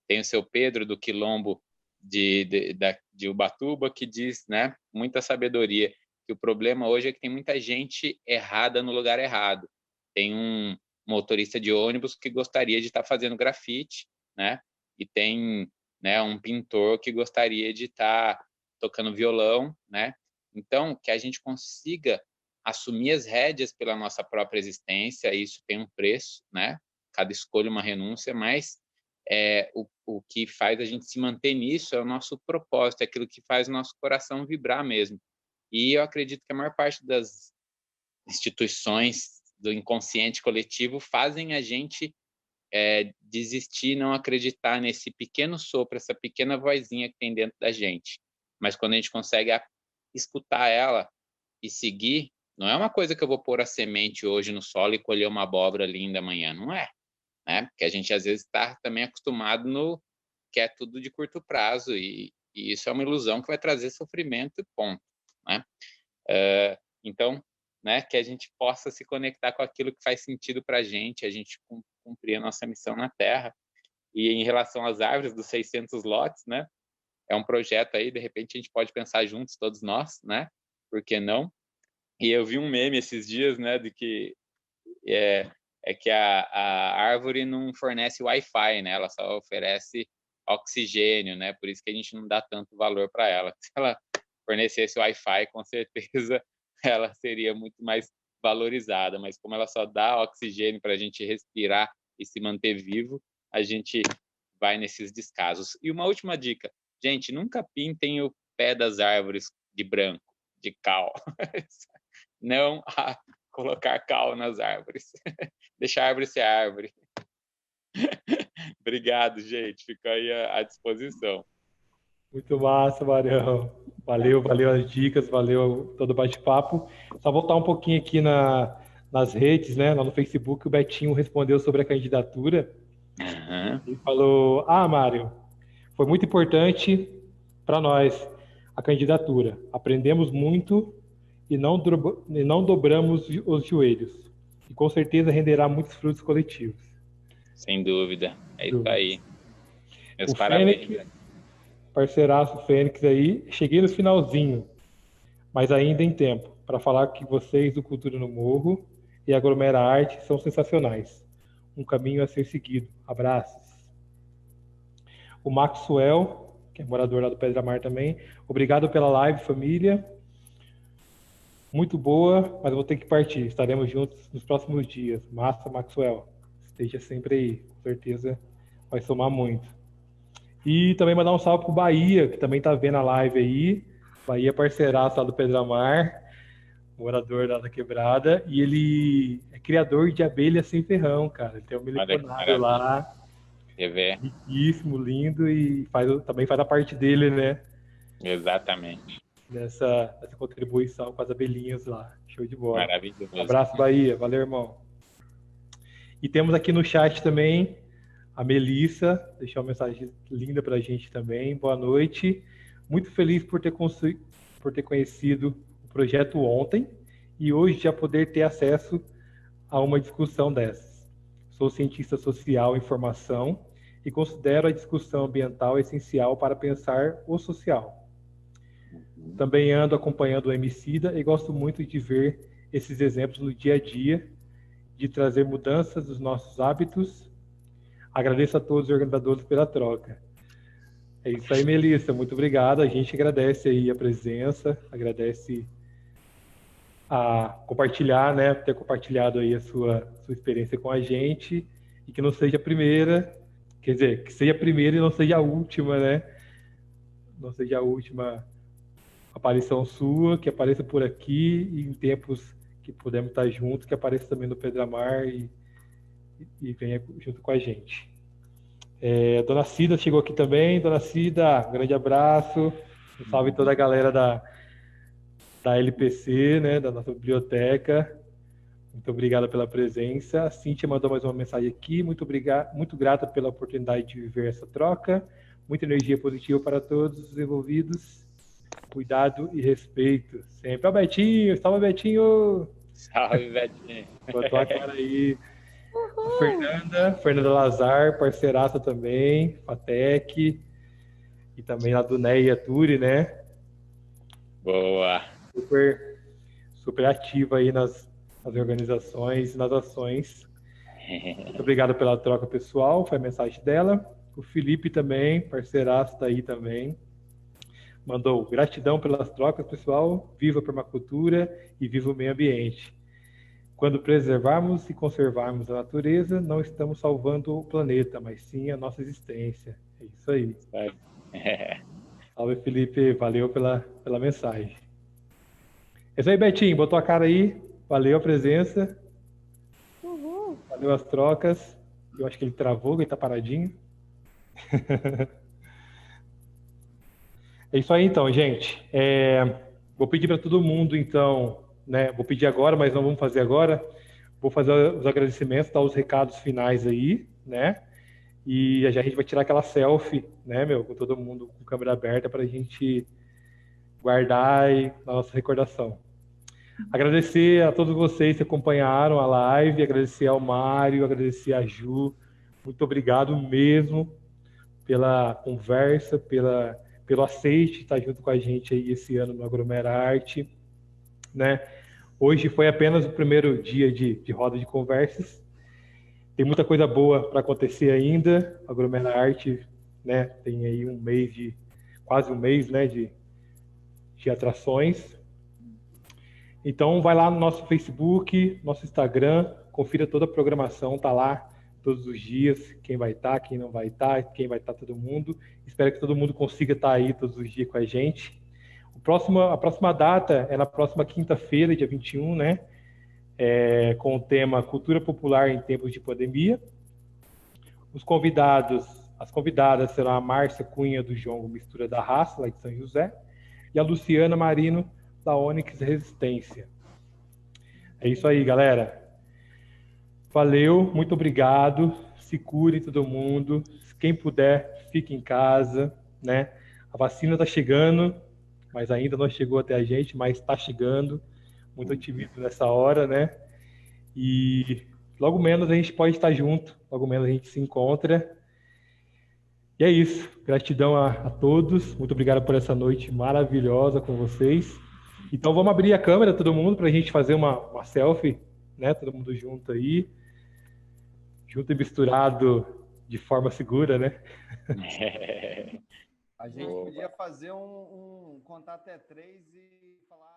Tem o seu Pedro do Quilombo de Ubatuba que diz, né, muita sabedoria, que o problema hoje é que tem muita gente errada no lugar errado. Tem um motorista de ônibus que gostaria de estar fazendo grafite, né? E tem, né, um pintor que gostaria de estar tocando violão, né? Então, que a gente consiga assumir as rédeas pela nossa própria existência, isso tem um preço, né? Cada escolha uma renúncia, mas o que faz a gente se manter nisso é o nosso propósito, é aquilo que faz o nosso coração vibrar mesmo. E eu acredito que a maior parte das instituições do inconsciente coletivo fazem a gente desistir, não acreditar nesse pequeno sopro, essa pequena vozinha que tem dentro da gente. Mas quando a gente consegue escutar ela e seguir, Não é uma coisa que eu vou pôr a semente hoje no solo e colher uma abóbora linda amanhã, não é, né? Porque a gente às vezes está também acostumado no que é tudo de curto prazo e isso é uma ilusão que vai trazer sofrimento e ponto, né? Então, né, que a gente possa se conectar com aquilo que faz sentido para a gente cumprir a nossa missão na Terra. E em relação às árvores dos 600 lotes, né, é um projeto aí, de repente a gente pode pensar juntos, todos nós, né, por que não? E eu vi um meme esses dias, né, de que que a árvore não fornece Wi-Fi, né, ela só oferece oxigênio, né, por isso que a gente não dá tanto valor para ela. Se ela fornecesse Wi-Fi, com certeza ela seria muito mais valorizada, mas como ela só dá oxigênio para a gente respirar e se manter vivo, a gente vai nesses descasos. E uma última dica, gente, nunca pintem o pé das árvores de branco, de cal. Não colocar cal nas árvores. Deixar a árvore ser árvore. Obrigado, gente. Fico aí à disposição. Muito massa, Marião. Valeu as dicas, valeu todo o bate-papo. Só voltar um pouquinho aqui nas redes, né? Lá no Facebook, o Betinho respondeu sobre a candidatura. Ele falou: Mário, foi muito importante para nós a candidatura. Aprendemos muito e não dobramos os joelhos. E com certeza renderá muitos frutos coletivos. Sem dúvida. É isso aí. Meus parabéns. Fênix, parceiraço Fênix aí, cheguei no finalzinho, mas ainda em tempo, para falar que vocês do Cultura no Morro e Aglomera Arte são sensacionais. Um caminho a ser seguido. Abraços. O Maxwell, que é morador lá do Pedra Mar também. Obrigado pela live, família. Muito boa, mas vou ter que partir. Estaremos juntos nos próximos dias. Massa, Maxwell. Esteja sempre aí. Com certeza vai somar muito. E também mandar um salve pro Bahia, que também tá vendo a live aí. Bahia parceiraço lá do Pedramar, morador lá da Quebrada. E ele é criador de abelha sem ferrão, cara. Ele tem um meliponário lá. Riquíssimo, lindo. E também faz a parte dele, né? Exatamente. Nessa contribuição com as abelhinhas lá. Show de bola. Maravilhoso. Abraço, Bahia. Valeu, irmão. E temos aqui no chat também a Melissa, deixou uma mensagem linda pra gente também. Boa noite. Muito feliz por ter conhecido o projeto ontem e hoje já poder ter acesso a uma discussão dessas. Sou cientista social em formação e considero a discussão ambiental essencial para pensar o social. Também ando acompanhando o Emicida e gosto muito de ver esses exemplos no dia a dia, de trazer mudanças dos nossos hábitos. Agradeço a todos os organizadores pela troca. É isso aí, Melissa. Muito obrigado. A gente agradece aí a presença, agradece a compartilhar, né? Ter compartilhado aí a sua experiência com a gente e que não seja a primeira, quer dizer, que seja a primeira e não seja a última, né? Não seja a última aparição sua, que apareça por aqui e em tempos que pudermos estar juntos, que apareça também no Pedramar e venha junto com a gente. Dona Cida chegou aqui também. Dona Cida, um grande abraço. Um salve toda a galera da LPC, né, da nossa biblioteca. Muito obrigada pela presença. A Cíntia mandou mais uma mensagem aqui. Muito grata pela oportunidade de viver essa troca. Muita energia positiva para todos os envolvidos. Cuidado e respeito. Sempre. Ó, Betinho! Salve, Betinho! Salve, Betinho! Botou a cara aí. Fernanda Lazar, parceiraça também, Fatec, e também lá do Neia Turi, né? Boa! Super ativa aí nas organizações, nas ações. Muito obrigado pela troca, pessoal, foi a mensagem dela. O Felipe também, parceiraço daí também. Mandou gratidão pelas trocas, pessoal. Viva a permacultura e viva o meio ambiente. Quando preservarmos e conservarmos a natureza, não estamos salvando o planeta, mas sim a nossa existência. É isso aí. Salve, Felipe. Valeu pela mensagem. É isso aí, Betinho. Botou a cara aí. Valeu a presença. Uhul. Valeu as trocas. Eu acho que ele travou, ele tá paradinho. É isso aí, então, gente. Vou pedir para todo mundo, então, né? Vou pedir agora, mas não vamos fazer agora. Vou fazer os agradecimentos, dar os recados finais aí, né? E já a gente vai tirar aquela selfie, né, meu, com todo mundo com câmera aberta para a gente guardar aí na nossa recordação. Agradecer a todos vocês que acompanharam a live, agradecer ao Mário, agradecer a Ju. Muito obrigado mesmo pela conversa, pelo aceite de estar junto com a gente aí esse ano no Agromerarte, né? Hoje foi apenas o primeiro dia de roda de conversas. Tem muita coisa boa para acontecer ainda. A Agromerarte, né, tem aí quase um mês, né, de atrações. Então, vai lá no nosso Facebook, nosso Instagram, confira toda a programação, tá lá todos os dias, quem vai estar, quem não vai estar, quem vai estar, todo mundo. Espero que todo mundo consiga estar aí todos os dias com a gente. A próxima data é na próxima quinta-feira, dia 21, né? Com o tema Cultura Popular em Tempos de Pandemia. As convidadas serão a Márcia Cunha do Jongo Mistura da Raça, lá de São José, e a Luciana Marino, da Onyx Resistência. É isso aí, galera. Valeu, muito obrigado. Se cure todo mundo. Quem puder, fique em casa, né? A vacina está chegando, mas ainda não chegou até a gente, mas está chegando. Muito otimismo nessa hora, né? E logo menos a gente pode estar junto, logo menos a gente se encontra. E é isso. Gratidão a todos. Muito obrigado por essa noite maravilhosa com vocês. Então vamos abrir a câmera, todo mundo, para a gente fazer uma selfie, né? Todo mundo junto aí. Junto e misturado de forma segura, né? A gente podia fazer um contar até 3 e falar.